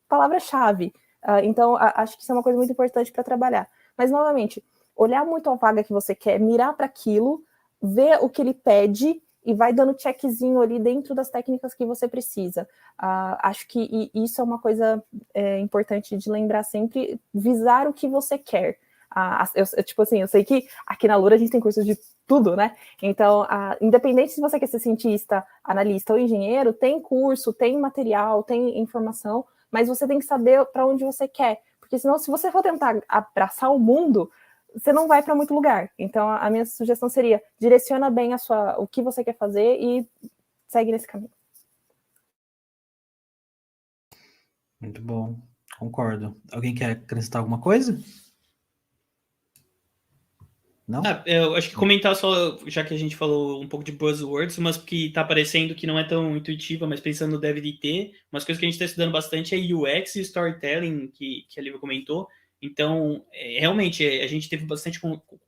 palavra-chave. Então, acho que isso é uma coisa muito importante para trabalhar. Mas, novamente, olhar muito a vaga que você quer, mirar para aquilo, ver o que ele pede e vai dando checkzinho ali dentro das técnicas que você precisa. Acho que isso é uma coisa importante de lembrar sempre, visar o que você quer. Eu sei que aqui na Alura a gente tem curso de tudo, né? Então, independente se você quer ser cientista, analista ou engenheiro, tem curso, tem material, tem informação, mas você tem que saber para onde você quer, porque senão, se você for tentar abraçar o mundo, você não vai para muito lugar. Então, a minha sugestão seria, direciona bem o que você quer fazer e segue nesse caminho. Muito bom, concordo. Alguém quer acrescentar alguma coisa? Não? Eu acho que comentar só, já que a gente falou um pouco de buzzwords, mas que tá parecendo que não é tão intuitiva, mas pensando no deve ter, umas coisas que a gente está estudando bastante é UX e Storytelling, que a Lívia comentou. Então, realmente, a gente teve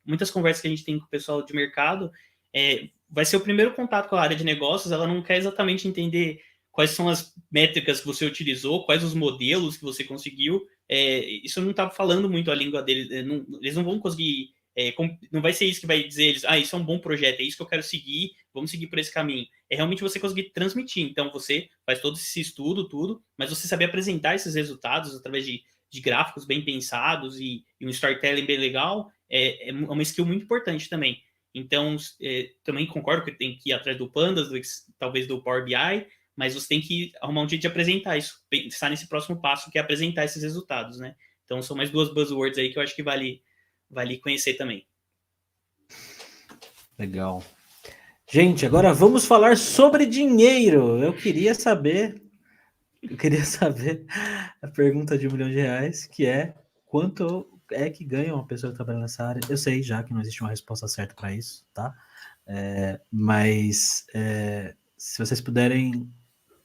muitas conversas que a gente tem com o pessoal de mercado, vai ser o primeiro contato com a área de negócios, ela não quer exatamente entender quais são as métricas que você utilizou, quais os modelos que você conseguiu, isso não está falando muito a língua deles, eles não vão conseguir... não vai ser isso que vai dizer eles, isso é um bom projeto, é isso que eu quero seguir, vamos seguir por esse caminho. É realmente você conseguir transmitir. Então, você faz todo esse estudo, tudo, mas você saber apresentar esses resultados através de gráficos bem pensados e um storytelling bem legal, é uma skill muito importante também. Então, também concordo que tem que ir atrás do Pandas, talvez do Power BI, mas você tem que arrumar um jeito de apresentar isso, pensar nesse próximo passo, que é apresentar esses resultados, né? Então, são mais 2 buzzwords aí que eu acho que vale conhecer também. Legal. Gente, agora vamos falar sobre dinheiro. Eu queria saber a pergunta de R$1 milhão, que é quanto é que ganha uma pessoa que trabalha nessa área? Eu sei já que não existe uma resposta certa para isso, tá? Mas se vocês puderem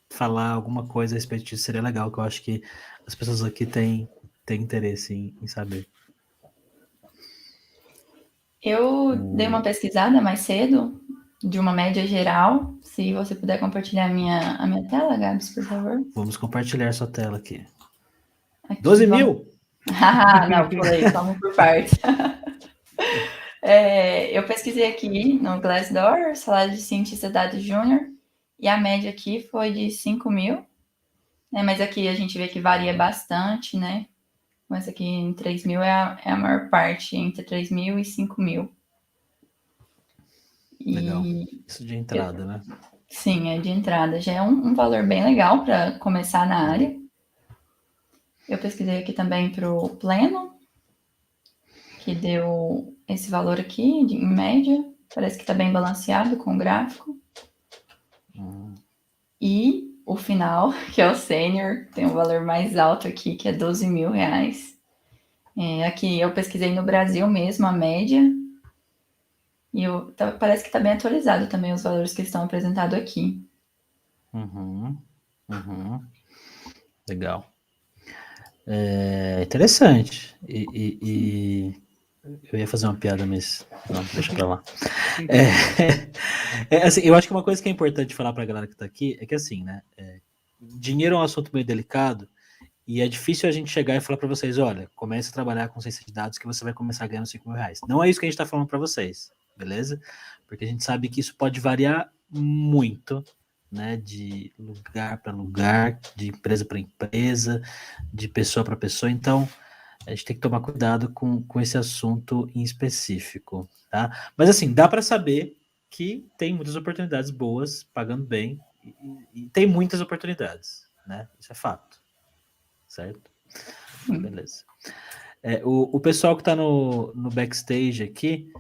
falar alguma coisa a respeito disso, seria legal, que eu acho que as pessoas aqui têm interesse em saber. Eu dei uma pesquisada mais cedo, de uma média geral. Se você puder compartilhar a minha tela, Gabs, por favor. Vamos compartilhar sua tela aqui. 12 mil? Não, pulei, vamos por partes. Eu pesquisei aqui no Glassdoor, salário de cientista dado júnior, e a média aqui foi de 5 mil. Mas aqui a gente vê que varia bastante, né? Mas aqui em 3 mil é a maior parte, entre 3 mil e 5 mil. Legal. Isso de entrada, né? Sim, é de entrada. Já é um valor bem legal para começar na área. Eu pesquisei aqui também para o pleno, que deu esse valor aqui, em média. Parece que está bem balanceado com o gráfico. E o final, que é o sênior, tem um valor mais alto aqui, que é 12 mil reais. Aqui eu pesquisei no Brasil mesmo, a média. E parece que está bem atualizado também os valores que estão apresentados aqui. Legal. Interessante. Eu ia fazer uma piada, mas não, deixa pra lá. Assim, eu acho que uma coisa que é importante falar pra galera que tá aqui é que assim, né? Dinheiro é um assunto meio delicado e é difícil a gente chegar e falar pra vocês, olha, comece a trabalhar com ciência de dados que você vai começar ganhando 5 mil reais. Não é isso que a gente tá falando pra vocês, beleza? Porque a gente sabe que isso pode variar muito, né? De lugar para lugar, de empresa para empresa, de pessoa para pessoa. Então, a gente tem que tomar cuidado com esse assunto em específico, tá? Mas assim, dá para saber que tem muitas oportunidades boas, pagando bem, e tem muitas oportunidades, né? Isso é fato, certo? Beleza. O pessoal que está no backstage aqui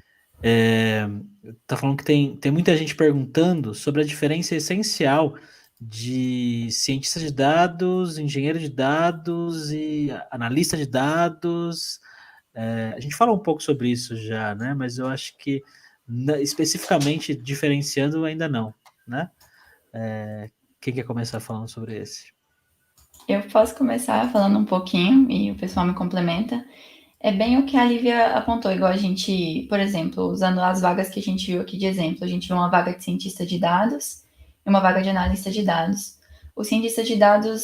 tá falando que tem muita gente perguntando sobre a diferença essencial de cientista de dados, engenheiro de dados e analista de dados. A gente falou um pouco sobre isso já, né? Mas eu acho que especificamente diferenciando ainda não, né? Quem quer começar falando sobre esse? Eu posso começar falando um pouquinho e o pessoal me complementa. É bem o que a Lívia apontou, igual a gente, por exemplo, usando as vagas que a gente viu aqui de exemplo, a gente viu uma vaga de cientista de dados e uma vaga de analista de dados. O cientista de dados,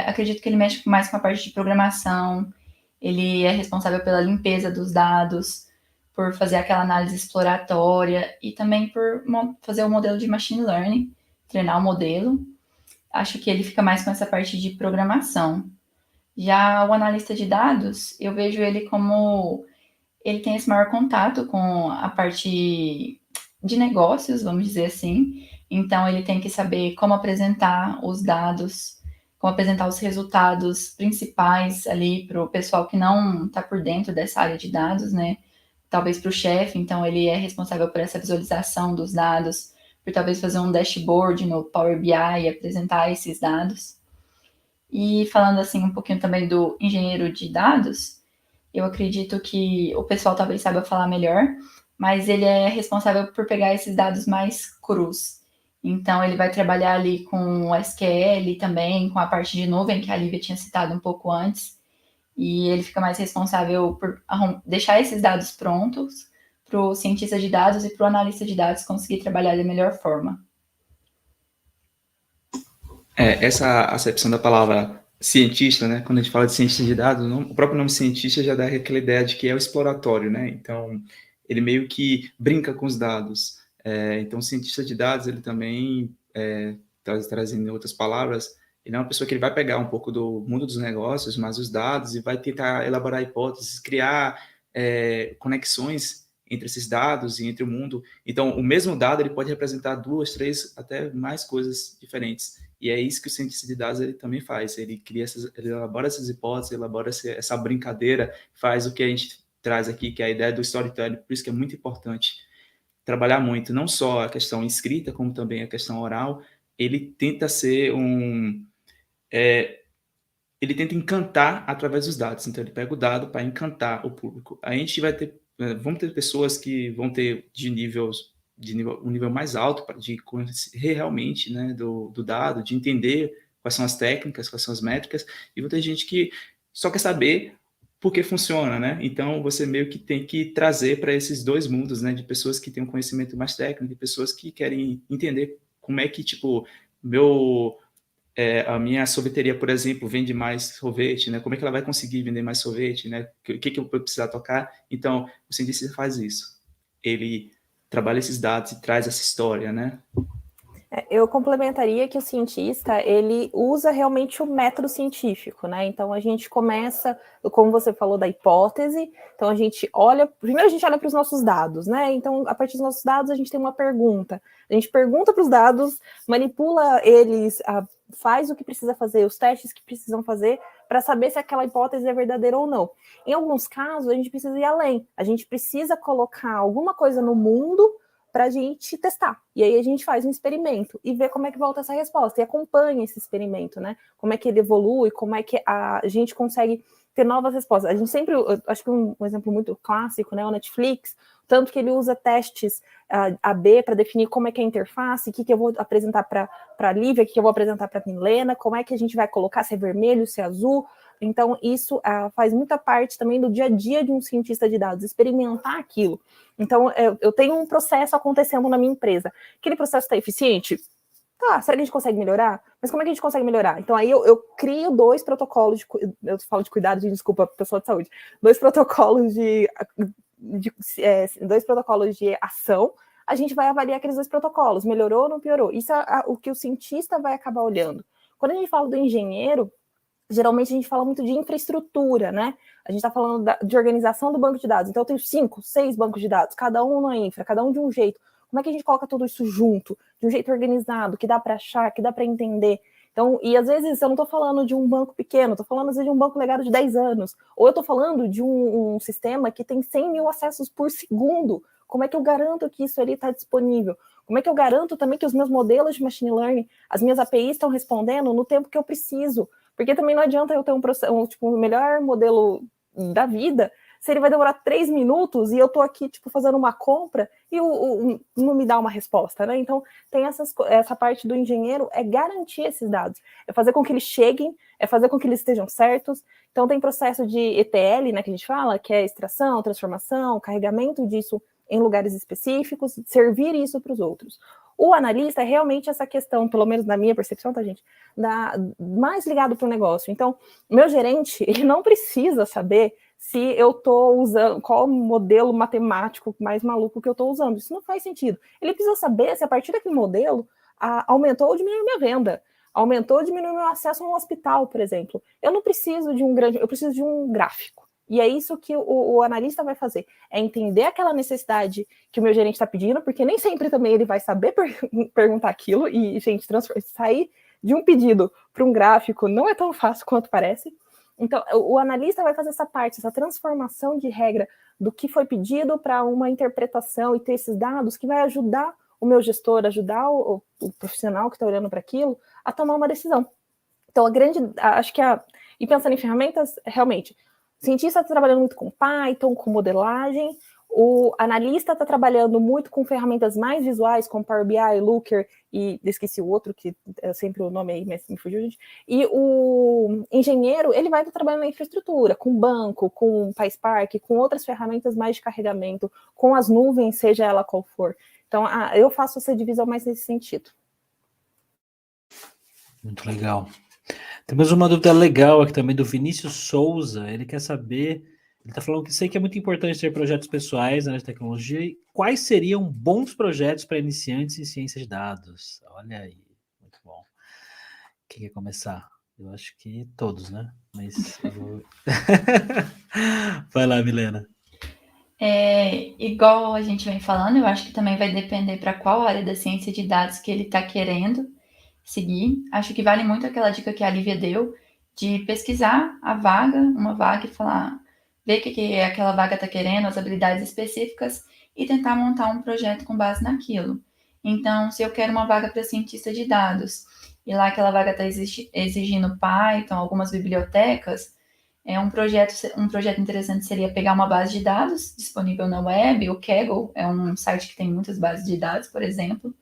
acredito que ele mexe mais com a parte de programação, ele é responsável pela limpeza dos dados, por fazer aquela análise exploratória e também por fazer o modelo de machine learning, treinar o modelo. Acho que ele fica mais com essa parte de programação. Já o analista de dados, eu vejo ele como ele tem esse maior contato com a parte de negócios, vamos dizer assim. Então, ele tem que saber como apresentar os dados, como apresentar os resultados principais ali para o pessoal que não está por dentro dessa área de dados, né? Talvez para o chefe, então ele é responsável por essa visualização dos dados, por talvez fazer um dashboard no Power BI e apresentar esses dados. E falando assim um pouquinho também do engenheiro de dados, eu acredito que o pessoal talvez saiba falar melhor, mas ele é responsável por pegar esses dados mais crus. Então, ele vai trabalhar ali com o SQL também, com a parte de nuvem que a Lívia tinha citado um pouco antes, e ele fica mais responsável por deixar esses dados prontos para o cientista de dados e para o analista de dados conseguir trabalhar da melhor forma. Essa acepção da palavra cientista, né? Quando a gente fala de cientista de dados, o próprio nome cientista já dá aquela ideia de que é o exploratório, né? Então, ele meio que brinca com os dados. Então, o cientista de dados, ele também, trazendo outras palavras, ele é uma pessoa que ele vai pegar um pouco do mundo dos negócios, mas os dados, e vai tentar elaborar hipóteses, criar conexões entre esses dados e entre o mundo. Então, o mesmo dado, ele pode representar 2, 3, até mais coisas diferentes. E é isso que o cientista de dados ele também faz. Ele ele elabora essas hipóteses, elabora essa brincadeira, faz o que a gente traz aqui, que é a ideia do storytelling. Por isso que é muito importante trabalhar muito, não só a questão escrita, como também a questão oral. Ele tenta ser ele tenta encantar através dos dados. Então, ele pega o dado para encantar o público. A gente vamos ter pessoas que vão ter um nível mais alto de conhecer realmente, né, do dado, de entender quais são as técnicas, quais são as métricas, e vão ter gente que só quer saber por que funciona, né? Então, você meio que tem que trazer para esses dois mundos, né, de pessoas que têm um conhecimento mais técnico e pessoas que querem entender como é que, tipo, a minha sorveteria, por exemplo, vende mais sorvete, né? Como é que ela vai conseguir vender mais sorvete, né? O que eu vou precisar tocar? Então, o cientista faz isso. Ele trabalha esses dados e traz essa história, né? Eu complementaria que o cientista, ele usa realmente o método científico, né? Então, a gente começa, como você falou, da hipótese. Então, a gente olha... Primeiro, a gente olha para os nossos dados, né? Então, a partir dos nossos dados, a gente tem uma pergunta. A gente pergunta para os dados, manipula eles, faz o que precisa fazer, os testes que precisam fazer, para saber se aquela hipótese é verdadeira ou não. Em alguns casos, a gente precisa ir além. A gente precisa colocar alguma coisa no mundo para a gente testar. E aí a gente faz um experimento e vê como é que volta essa resposta, e acompanha esse experimento, né? Como é que ele evolui, como é que a gente consegue ter novas respostas. A gente sempre, acho que um exemplo muito clássico, né, o Netflix, tanto que ele usa testes AB para definir como é que é a interface, o que eu vou apresentar para a Lívia, o que eu vou apresentar para a Milena, como é que a gente vai colocar, se é vermelho, se é azul. Então, isso faz muita parte também do dia a dia de um cientista de dados, experimentar aquilo. Então, eu tenho um processo acontecendo na minha empresa. Aquele processo está eficiente? Tá, será que a gente consegue melhorar? Mas como é que a gente consegue melhorar? Então, aí eu crio 2 protocolos, eu falo de cuidado, desculpa, pessoal de saúde, 2 protocolos de 2 protocolos de ação. A gente vai avaliar aqueles 2 protocolos, melhorou ou não piorou? Isso é o que o cientista vai acabar olhando. Quando a gente fala do engenheiro, geralmente a gente fala muito de infraestrutura, né? A gente está falando de organização do banco de dados. Então, eu tenho 5, 6 bancos de dados, cada um na infra, cada um de um jeito. Como é que a gente coloca tudo isso junto, de um jeito organizado, que dá para achar, que dá para entender? Então, e às vezes eu não estou falando de um banco pequeno, estou falando às vezes de um banco legado de 10 anos, ou eu estou falando de um sistema que tem 100 mil acessos por segundo. Como é que eu garanto que isso ali está disponível? Como é que eu garanto também que os meus modelos de machine learning, as minhas APIs estão respondendo no tempo que eu preciso? Porque também não adianta eu ter um melhor modelo da vida se ele vai demorar 3 minutos e eu estou aqui fazendo uma compra e não me dá uma resposta, né? Então, tem essa parte do engenheiro, é garantir esses dados, é fazer com que eles cheguem, é fazer com que eles estejam certos. Então, tem processo de ETL, né, que a gente fala, que é extração, transformação, carregamento disso em lugares específicos, servir isso para os outros. O analista é realmente essa questão, pelo menos na minha percepção, tá, gente? Mais ligado para o negócio. Então, meu gerente, ele não precisa saber se eu estou usando, qual modelo matemático mais maluco que eu estou usando. Isso não faz sentido. Ele precisa saber se a partir daquele modelo aumentou ou diminuiu minha venda, aumentou ou diminuiu meu acesso a um hospital, por exemplo. Eu não preciso de eu preciso de um gráfico. E é isso que o analista vai fazer, é entender aquela necessidade que o meu gerente está pedindo, porque nem sempre também ele vai saber perguntar aquilo, e, gente, sair de um pedido para um gráfico não é tão fácil quanto parece. Então, o analista vai fazer essa parte, essa transformação de regra do que foi pedido para uma interpretação e ter esses dados que vai ajudar o meu gestor, ajudar o profissional que está olhando para aquilo a tomar uma decisão. Então, acho que e pensando em ferramentas, realmente, o cientista está trabalhando muito com Python, com modelagem, o analista está trabalhando muito com ferramentas mais visuais, como Power BI, Looker, e esqueci o outro, que é sempre o nome aí, mas me fugiu, gente. E o engenheiro, ele vai estar trabalhando na infraestrutura, com banco, com PySpark, com outras ferramentas mais de carregamento, com as nuvens, seja ela qual for. Então, eu faço essa divisão mais nesse sentido. Muito legal. Temos uma dúvida legal aqui também do Vinícius Souza. Ele quer saber, ele está falando que sei que é muito importante ter projetos pessoais na área de tecnologia. E quais seriam bons projetos para iniciantes em ciência de dados? Olha aí, muito bom. Quem quer começar? Eu acho que todos, né? Mas eu vou... Vai lá, Milena. Igual a gente vem falando, eu acho que também vai depender para qual área da ciência de dados que ele está querendo seguir. Acho que vale muito aquela dica que a Lívia deu de pesquisar uma vaga e falar, ver o que aquela vaga está querendo, as habilidades específicas e tentar montar um projeto com base naquilo. Então, se eu quero uma vaga para cientista de dados e lá aquela vaga está exigindo Python, algumas bibliotecas, um projeto interessante seria pegar uma base de dados disponível na web. O Kaggle é um site que tem muitas bases de dados, por exemplo,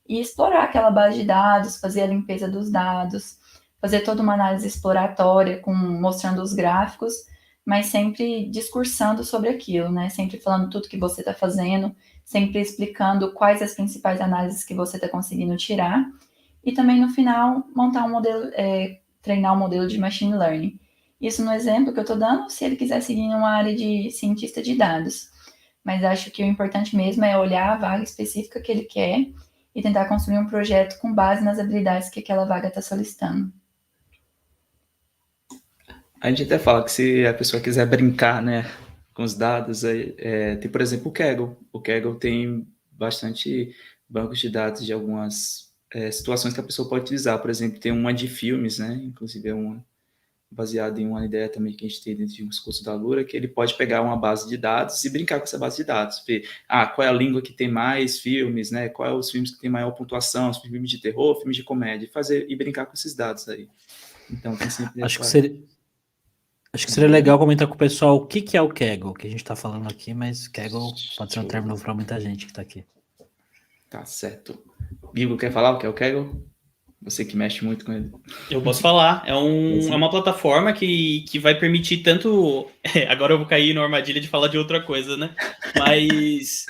e explorar aquela base de dados, fazer a limpeza dos dados, fazer toda uma análise exploratória, mostrando os gráficos, mas sempre discursando sobre aquilo, né? Sempre falando tudo que você está fazendo, sempre explicando quais as principais análises que você está conseguindo tirar, e também no final montar um modelo, treinar um modelo de machine learning. Isso no exemplo que eu estou dando, se ele quiser seguir uma área de cientista de dados. Mas acho que o importante mesmo é olhar a vaga específica que ele quer e tentar construir um projeto com base nas habilidades que aquela vaga está solicitando. A gente até fala que se a pessoa quiser brincar, né, com os dados, tem, por exemplo, o Kaggle. O Kaggle tem bastante bancos de dados de algumas situações que a pessoa pode utilizar. Por exemplo, tem uma de filmes, né, inclusive é uma baseado em uma ideia também que a gente tem dentro de um curso da Lura, que ele pode pegar uma base de dados e brincar com essa base de dados, ver qual é a língua que tem mais filmes, né? Qual é os filmes que tem maior pontuação, os filmes de terror, filmes de comédia, e brincar com esses dados aí. Então tem sempre Acho que seria legal comentar com o pessoal o que é o Kaggle, que a gente está falando aqui, mas Kaggle pode ser um termo novo para muita gente que está aqui. Tá certo. Igor, quer falar o que é o Kaggle? Você que mexe muito com ele. Eu posso falar. É uma plataforma que vai permitir tanto... Agora eu vou cair na armadilha de falar de outra coisa, né? Mas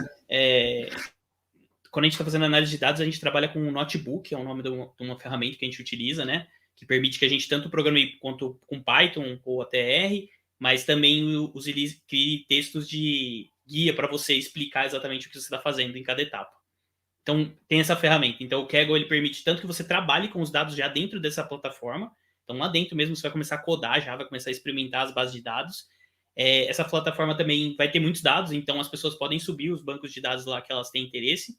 quando a gente está fazendo análise de dados, a gente trabalha com um notebook, que é o nome de uma ferramenta que a gente utiliza, né? Que permite que a gente tanto programe quanto com Python ou até R, mas também crie textos de guia para você explicar exatamente o que você está fazendo em cada etapa. Então, tem essa ferramenta. Então, o Kaggle, ele permite tanto que você trabalhe com os dados já dentro dessa plataforma. Então, lá dentro mesmo, você vai começar a codar já, vai começar a experimentar as bases de dados. Essa plataforma também vai ter muitos dados, então as pessoas podem subir os bancos de dados lá que elas têm interesse.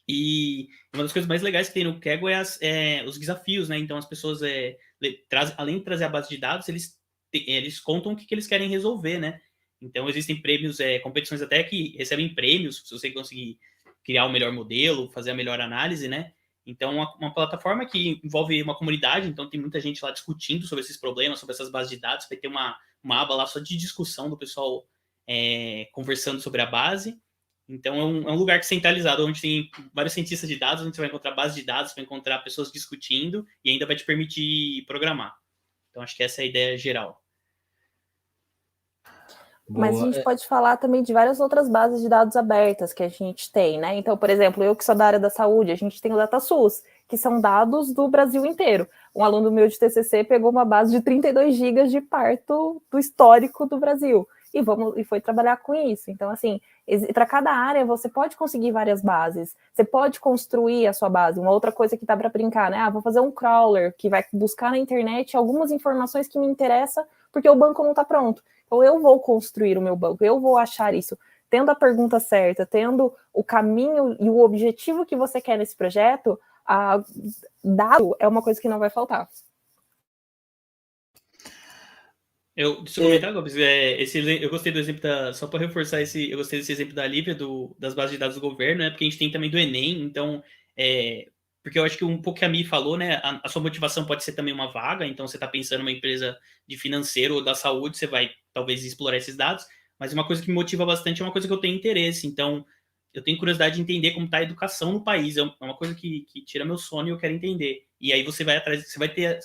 E uma das coisas mais legais que tem no Kaggle é os desafios, né? Então, as pessoas, além de trazer a base de dados, eles contam o que eles querem resolver, né? Então, existem prêmios, competições até que recebem prêmios, se você conseguir criar o melhor modelo, fazer a melhor análise, né? Então, uma plataforma que envolve uma comunidade, então tem muita gente lá discutindo sobre esses problemas, sobre essas bases de dados, vai ter uma aba lá só de discussão do pessoal conversando sobre a base. Então, é um lugar centralizado, onde tem vários cientistas de dados, onde você vai encontrar base de dados, vai encontrar pessoas discutindo e ainda vai te permitir programar. Então, acho que essa é a ideia geral. Mas a gente pode falar também de várias outras bases de dados abertas que a gente tem, né? Então, por exemplo, eu que sou da área da saúde, a gente tem o DataSUS, que são dados do Brasil inteiro. Um aluno meu de TCC pegou uma base de 32 gigas de parto do histórico do Brasil e foi trabalhar com isso. Então, assim, para cada área você pode conseguir várias bases, você pode construir a sua base. Uma outra coisa que dá para brincar, né? Vou fazer um crawler que vai buscar na internet algumas informações que me interessam porque o banco não está pronto. Então, eu vou construir o meu banco, eu vou achar isso. Tendo a pergunta certa, tendo o caminho e o objetivo que você quer nesse projeto, dado é uma coisa que não vai faltar. Deixa eu comentar, Gobs, eu gostei do exemplo só para reforçar eu gostei desse exemplo da Lívia, das bases de dados do governo, né? Porque a gente tem também do Enem, então, porque eu acho que um pouco que a Mi falou, né? A sua motivação pode ser também uma vaga, então você está pensando numa empresa de financeiro ou da saúde, você vai talvez explorar esses dados, mas uma coisa que me motiva bastante é uma coisa que eu tenho interesse, então eu tenho curiosidade de entender como está a educação no país, é uma coisa que tira meu sono e eu quero entender. E aí você vai ter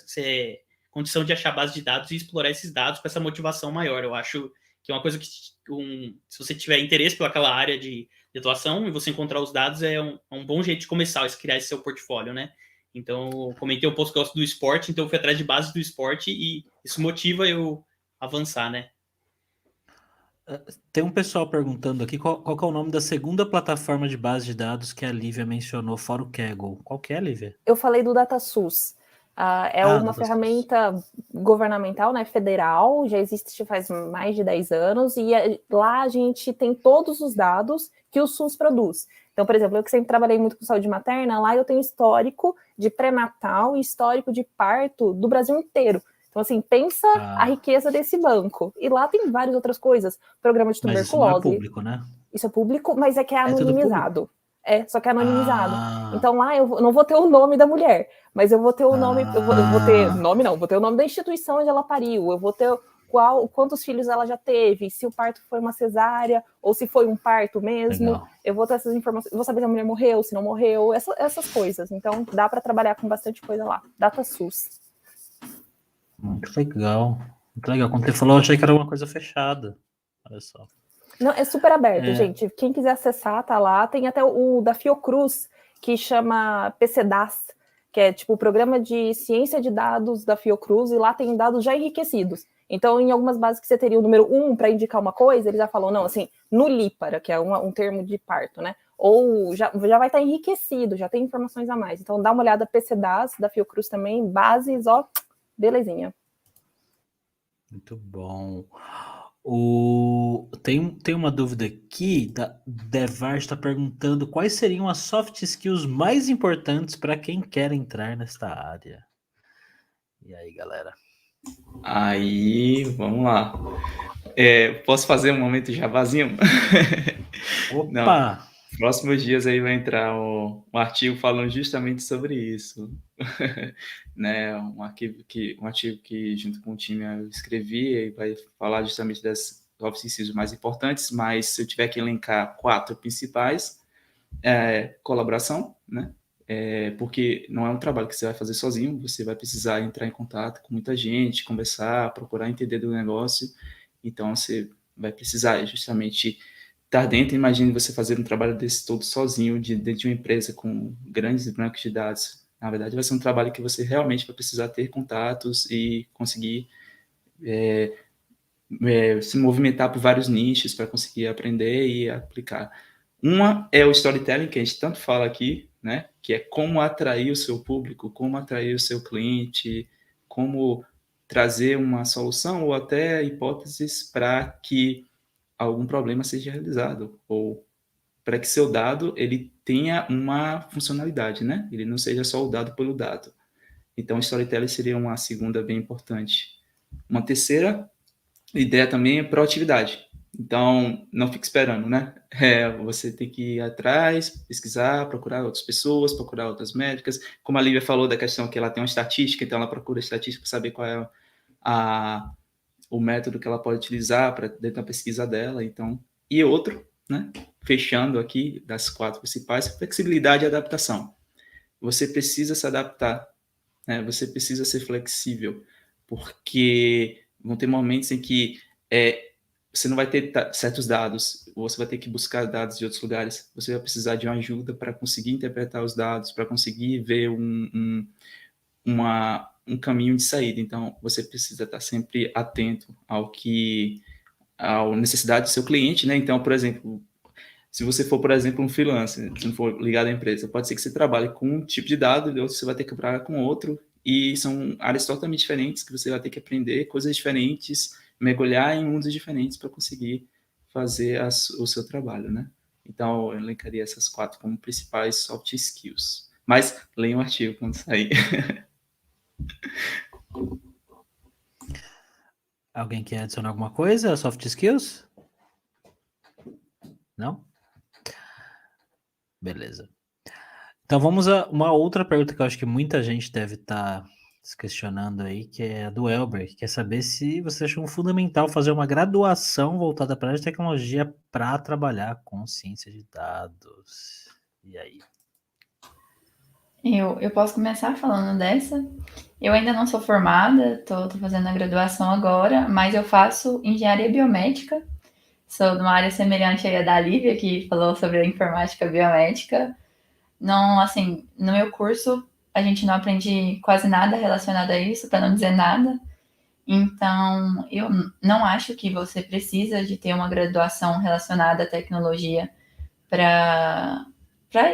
condição de achar base de dados e explorar esses dados com essa motivação maior. Eu acho que é uma coisa que, se você tiver interesse pelaquela área de atuação e você encontrar os dados, é um bom jeito de começar a criar esse seu portfólio, né? Então, comentei um pouco que eu gosto do esporte, então eu fui atrás de base do esporte e isso motiva eu avançar, né? Tem um pessoal perguntando aqui qual que é o nome da segunda plataforma de base de dados que a Lívia mencionou, fora o Kaggle. Qual que é, Lívia? Eu falei do DataSUS. Uma ferramenta governamental, né, federal, já existe faz mais de 10 anos, e lá a gente tem todos os dados que o SUS produz. Então, por exemplo, eu que sempre trabalhei muito com saúde materna, lá eu tenho histórico de pré-natal e histórico de parto do Brasil inteiro. Então, assim, pensa a riqueza desse banco. E lá tem várias outras coisas. Programa de tuberculose. Mas isso não é público, né? Isso é público, mas é que é anonimizado. Só que é anonimizado. Então lá eu não vou ter o nome da mulher, mas eu vou ter o nome, eu vou ter nome não, vou ter o nome da instituição onde ela pariu, eu vou ter quantos filhos ela já teve, se o parto foi uma cesárea ou se foi um parto mesmo. Legal. Eu vou ter essas informações, eu vou saber se a mulher morreu, se não morreu, essas coisas. Então dá para trabalhar com bastante coisa lá. DataSUS. Muito legal. Muito legal. Quando você falou, eu achei que era uma coisa fechada. Olha só. Não, é super aberto, gente. Quem quiser acessar, tá lá. Tem até o da Fiocruz, que chama PCDAS, que é tipo o programa de ciência de dados da Fiocruz, e lá tem dados já enriquecidos. Então, em algumas bases que você teria o número 1 para indicar uma coisa, eles já falam, não, assim, nulípara, que é um termo de parto, né? ou já vai estar enriquecido, já tem informações a mais. Então, dá uma olhada PCDAS da Fiocruz também, bases, ó, belezinha. Muito bom. Tem uma dúvida aqui, da Devar está perguntando quais seriam as soft skills mais importantes para quem quer entrar nesta área. E aí, galera? Aí, vamos lá. Posso fazer um momento jabazinho? Opa! Não. Próximos dias aí vai entrar um artigo falando justamente sobre isso. Né? Um artigo que junto com o time eu escrevi e vai falar justamente das soft skills mais importantes, mas se eu tiver que elencar 4 principais, colaboração, né? Porque não é um trabalho que você vai fazer sozinho, você vai precisar entrar em contato com muita gente, conversar, procurar entender do negócio, então você vai precisar justamente estar dentro. Imagine você fazer um trabalho desse todo sozinho, dentro de uma empresa com grandes bancos de dados. Na verdade, vai ser um trabalho que você realmente vai precisar ter contatos e conseguir se movimentar por vários nichos para conseguir aprender e aplicar. Uma é o storytelling, que a gente tanto fala aqui, né? Que é como atrair o seu público, como atrair o seu cliente, como trazer uma solução ou até hipóteses para que algum problema seja realizado, ou para que seu dado ele tenha uma funcionalidade, né? Ele não seja só o dado pelo dado. Então, o storytelling seria uma segunda bem importante. Uma terceira ideia também é proatividade. Então, não fique esperando, né? Você tem que ir atrás, pesquisar, procurar outras pessoas, procurar outras métricas. Como a Lívia falou da questão que ela tem uma estatística, então ela procura estatística para saber qual é o método que ela pode utilizar para dentro da pesquisa dela. Então, e outro, né? Fechando aqui das 4 principais, flexibilidade e adaptação. Você precisa se adaptar, né? Você precisa ser flexível, porque vão ter momentos em que você não vai ter certos dados, ou você vai ter que buscar dados de outros lugares, você vai precisar de uma ajuda para conseguir interpretar os dados, para conseguir ver um caminho de saída. Então, você precisa estar sempre atento à necessidade do seu cliente, né? Então, por exemplo, se você for, por exemplo, um freelancer, se não for ligado à empresa, pode ser que você trabalhe com um tipo de dado, e outro você vai ter que trabalhar com outro, e são áreas totalmente diferentes que você vai ter que aprender coisas diferentes, mergulhar em mundos diferentes para conseguir fazer o seu trabalho, né? Então, eu elencaria essas 4 como principais soft skills. Mas leiam o artigo quando sair. Alguém quer adicionar alguma coisa? Soft skills? Não? Beleza. Então vamos a uma outra pergunta que eu acho que muita gente deve estar se questionando aí, que é a do Elber, que quer saber se você achou fundamental fazer uma graduação voltada para a área de tecnologia para trabalhar com ciência de dados. E aí? Eu posso começar falando dessa. Eu ainda não sou formada, tô fazendo a graduação agora, mas eu faço engenharia biomédica. Sou de uma área semelhante aí à da Lívia, que falou sobre a informática biomédica. Não, assim, no meu curso a gente não aprende quase nada relacionado a isso, para não dizer nada. Então, eu não acho que você precisa de ter uma graduação relacionada à tecnologia para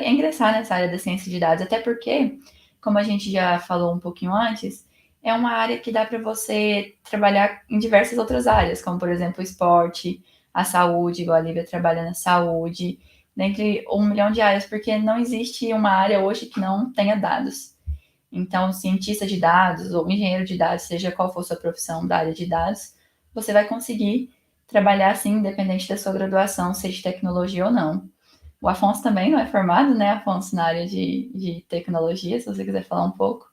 ingressar nessa área da ciência de dados, até porque, como a gente já falou um pouquinho antes, é uma área que dá para você trabalhar em diversas outras áreas, como, por exemplo, o esporte, a saúde, igual a Lívia trabalha na saúde, dentre 1 milhão de áreas, porque não existe uma área hoje que não tenha dados. Então, cientista de dados ou engenheiro de dados, seja qual for sua profissão da área de dados, você vai conseguir trabalhar assim, independente da sua graduação, seja de tecnologia ou não. O Afonso também não é formado, né, Afonso, na área de tecnologia, se você quiser falar um pouco.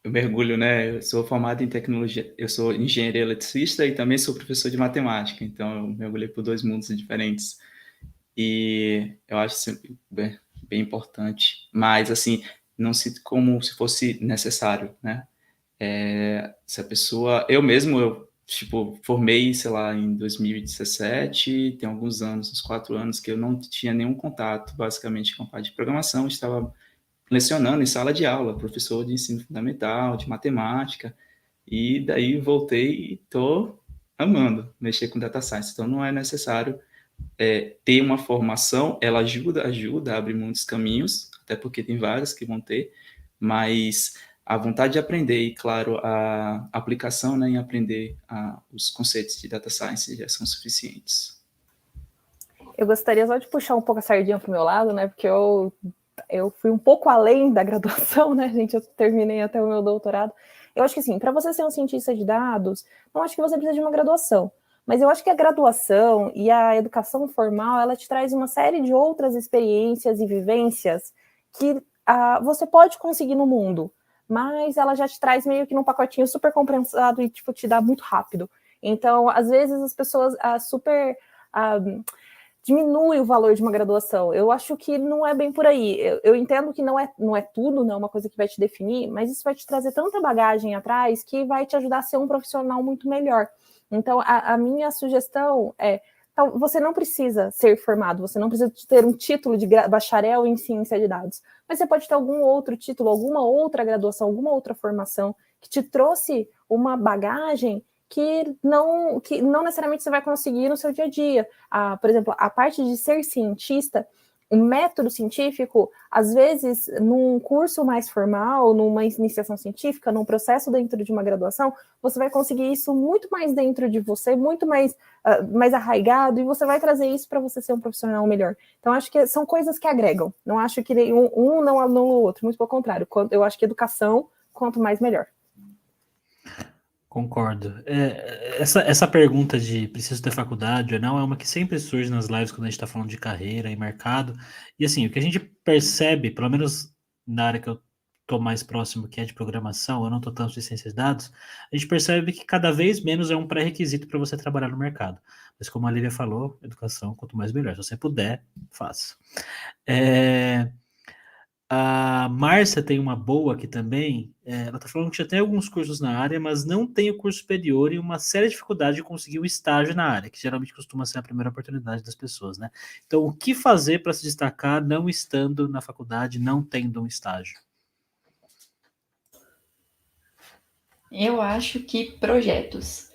Eu mergulho, né? Eu sou formado em tecnologia, eu sou engenheiro eletricista e também sou professor de matemática, então eu mergulhei por 2 mundos diferentes. E eu acho sempre bem importante, mas assim, não sinto como se fosse necessário, né? Se a pessoa, eu formei, sei lá, em 2017, tem alguns anos, uns 4 anos, que eu não tinha nenhum contato, basicamente, com a parte de programação, estava lecionando em sala de aula, professor de ensino fundamental, de matemática, e daí voltei e estou amando mexer com data science, então não é necessário ter uma formação, ela ajuda a abrir muitos caminhos, até porque tem vários que vão ter, mas a vontade de aprender e, claro, a aplicação, né, em aprender os conceitos de data science já são suficientes. Eu gostaria só de puxar um pouco a sardinha para o meu lado, né, porque eu fui um pouco além da graduação, né, gente, eu terminei até o meu doutorado. Eu acho que, assim, para você ser um cientista de dados, não acho que você precisa de uma graduação, mas eu acho que a graduação e a educação formal, ela te traz uma série de outras experiências e vivências que você pode conseguir no mundo, mas ela já te traz meio que num pacotinho super compensado e, tipo, te dá muito rápido. Então, às vezes, as pessoas diminui o valor de uma graduação. Eu acho que não é bem por aí. Eu entendo que não é tudo, não é uma coisa que vai te definir, mas isso vai te trazer tanta bagagem atrás que vai te ajudar a ser um profissional muito melhor. Então, a minha sugestão é, você não precisa ser formado, você não precisa ter um título de bacharel em ciência de dados, mas você pode ter algum outro título, alguma outra graduação, alguma outra formação que te trouxe uma bagagem que não necessariamente você vai conseguir no seu dia a dia. Por exemplo, a parte de ser cientista, o método científico, às vezes, num curso mais formal, numa iniciação científica, num processo dentro de uma graduação, você vai conseguir isso muito mais dentro de você, muito mais arraigado, e você vai trazer isso para você ser um profissional melhor. Então, acho que são coisas que agregam. Não acho que um não anula o outro, muito pelo contrário. Eu acho que educação, quanto mais, melhor. Concordo. Essa pergunta de preciso ter faculdade ou não é uma que sempre surge nas lives quando a gente está falando de carreira e mercado. E assim, o que a gente percebe, pelo menos na área que eu estou mais próximo, que é de programação, eu não estou tanto de ciências de dados, a gente percebe que cada vez menos é um pré-requisito para você trabalhar no mercado. Mas como a Lívia falou, educação, quanto mais melhor. Se você puder, faça. A Márcia tem uma boa aqui também, ela está falando que já tem alguns cursos na área, mas não tem o curso superior e uma séria dificuldade de conseguir o estágio na área, que geralmente costuma ser a primeira oportunidade das pessoas, né? Então, o que fazer para se destacar não estando na faculdade, não tendo um estágio? Eu acho que projetos.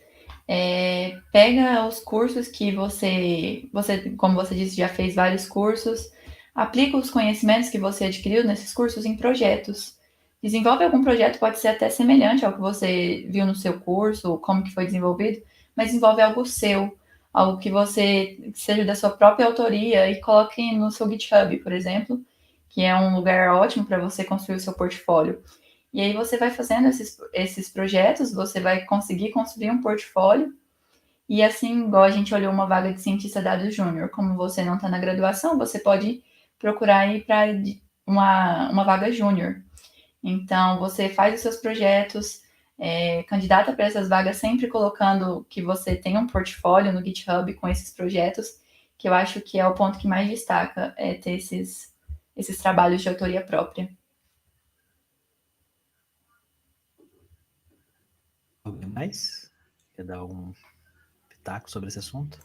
Pega os cursos que você, como você disse, já fez vários cursos, aplica os conhecimentos que você adquiriu nesses cursos em projetos. Desenvolve algum projeto, pode ser até semelhante ao que você viu no seu curso, como que foi desenvolvido, mas desenvolve algo seu, algo que seja da sua própria autoria e coloque no seu GitHub, por exemplo, que é um lugar ótimo para você construir o seu portfólio. E aí você vai fazendo esses projetos, você vai conseguir construir um portfólio. E assim, igual a gente olhou uma vaga de cientista dados júnior, como você não está na graduação, você pode procurar ir para uma vaga júnior. Então, você faz os seus projetos, candidata para essas vagas, sempre colocando que você tem um portfólio no GitHub com esses projetos, que eu acho que é o ponto que mais destaca, ter esses trabalhos de autoria própria. Alguém mais? Quer dar um pitaco sobre esse assunto?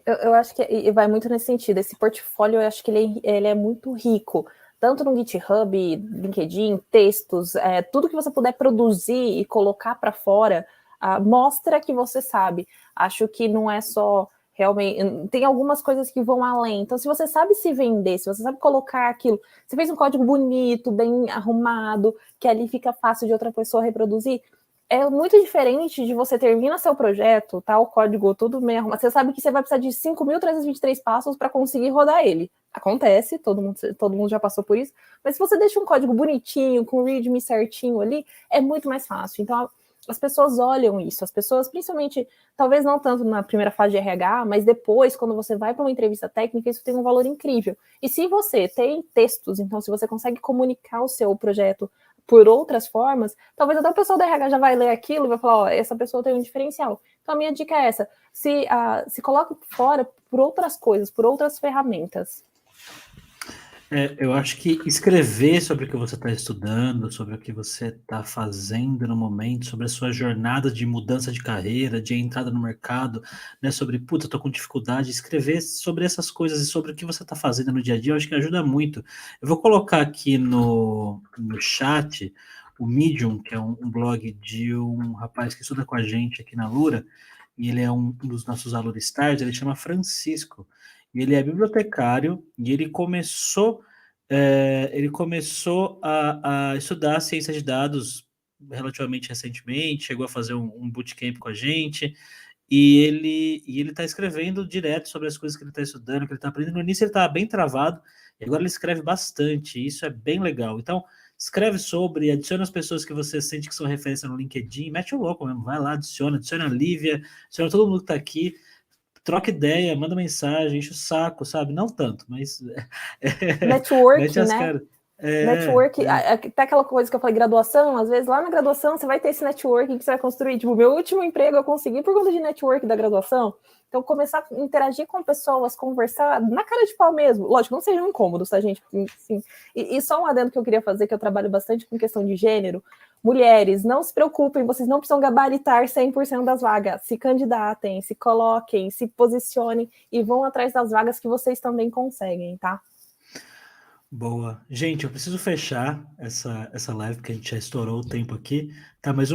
Eu acho que vai muito nesse sentido. Esse portfólio, eu acho que ele é muito rico. Tanto no GitHub, LinkedIn, textos, tudo que você puder produzir e colocar para fora, mostra que você sabe. Acho que não é só realmente... Tem algumas coisas que vão além. Então, se você sabe se vender, se você sabe colocar aquilo... Você fez um código bonito, bem arrumado, que ali fica fácil de outra pessoa reproduzir... É muito diferente de você terminar seu projeto, tá? O código tudo meio arrumado. Você sabe que você vai precisar de 5.323 passos para conseguir rodar ele. Acontece, todo mundo já passou por isso. Mas se você deixa um código bonitinho, com o readme certinho ali, é muito mais fácil. Então, as pessoas olham isso. As pessoas, principalmente, talvez não tanto na primeira fase de RH, mas depois, quando você vai para uma entrevista técnica, isso tem um valor incrível. E se você tem textos, então se você consegue comunicar o seu projeto por outras formas, talvez até o pessoal da RH já vai ler aquilo e vai falar, essa pessoa tem um diferencial. Então a minha dica é essa, se coloca fora por outras coisas, por outras ferramentas. Eu acho que escrever sobre o que você está estudando, sobre o que você está fazendo no momento, sobre a sua jornada de mudança de carreira, de entrada no mercado, né, sobre, puta, eu tô com dificuldade, escrever sobre essas coisas e sobre o que você está fazendo no dia a dia, eu acho que ajuda muito. Eu vou colocar aqui no chat o Medium, que é um blog de um rapaz que estuda com a gente aqui na Lura, e ele é um dos nossos alunos stars, ele chama Francisco, e ele é bibliotecário, e ele começou a estudar ciência de dados relativamente recentemente, chegou a fazer um bootcamp com a gente, e ele está escrevendo direto sobre as coisas que ele está estudando, que ele está aprendendo. No início ele estava bem travado, e agora ele escreve bastante, e isso é bem legal. Então, escreve sobre, adiciona as pessoas que você sente que são referência no LinkedIn, mete o louco mesmo, vai lá, adiciona a Lívia, adiciona todo mundo que está aqui, troca ideia, manda mensagem, enche o saco, sabe? Não tanto, mas... Networking, né? Caras. Network, até aquela coisa que eu falei, graduação, às vezes lá na graduação você vai ter esse networking que você vai construir. Tipo, meu último emprego eu consegui por conta de network da graduação. Então, começar a interagir com pessoas, conversar na cara de pau mesmo. Lógico, não sejam incômodos, tá, gente? Sim. E só um adendo que eu queria fazer, que eu trabalho bastante com questão de gênero. Mulheres, não se preocupem, vocês não precisam gabaritar 100% das vagas. Se candidatem, se coloquem, se posicionem e vão atrás das vagas que vocês também conseguem, tá? Boa. Gente, eu preciso fechar essa live, porque a gente já estourou o tempo aqui. Tá, mas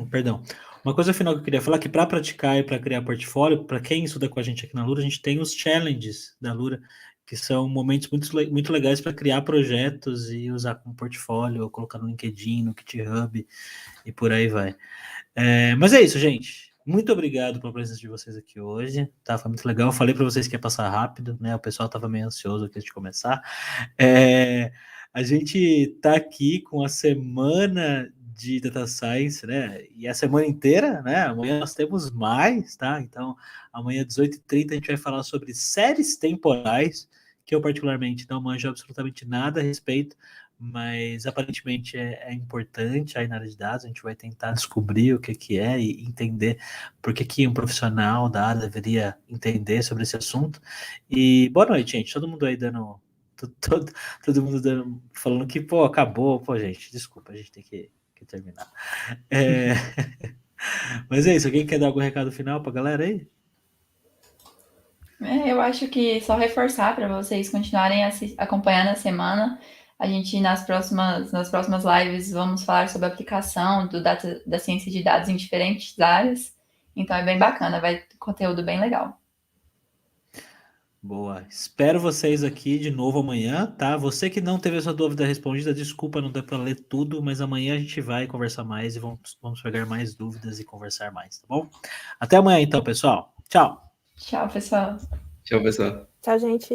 perdão. Uma coisa final que eu queria falar, que para praticar e para criar portfólio, para quem estuda com a gente aqui na Lura, a gente tem os challenges da Lura, que são momentos muito legais para criar projetos e usar como portfólio, ou colocar no LinkedIn, no GitHub e por aí vai. Mas é isso, gente. Muito obrigado pela presença de vocês aqui hoje, tá? Foi muito legal. Eu falei para vocês que ia passar rápido, né? O pessoal estava meio ansioso aqui antes de começar. A gente tá aqui com a semana de Data Science, né? E a semana inteira, né? Amanhã nós temos mais, tá? Então, amanhã, 18h30, a gente vai falar sobre séries temporais, que eu particularmente não manjo absolutamente nada a respeito, mas aparentemente é importante aí na área de dados. A gente vai tentar descobrir o que é e entender por que um profissional da área deveria entender sobre esse assunto. E boa noite, gente. Todo mundo aí dando... Todo mundo falando que, pô, acabou. Pô, gente, desculpa, a gente tem que terminar. Mas é isso. Alguém quer dar algum recado final pra galera aí? Eu acho que só reforçar para vocês continuarem acompanhando a semana. A gente, nas próximas lives, vamos falar sobre a aplicação da ciência de dados em diferentes áreas. Então, é bem bacana, vai ter conteúdo bem legal. Boa. Espero vocês aqui de novo amanhã, tá? Você que não teve essa dúvida respondida, desculpa, não deu para ler tudo, mas amanhã a gente vai conversar mais e vamos pegar mais dúvidas e conversar mais, tá bom? Até amanhã então, pessoal. Tchau. Tchau, pessoal. Tchau, pessoal. Tchau, gente.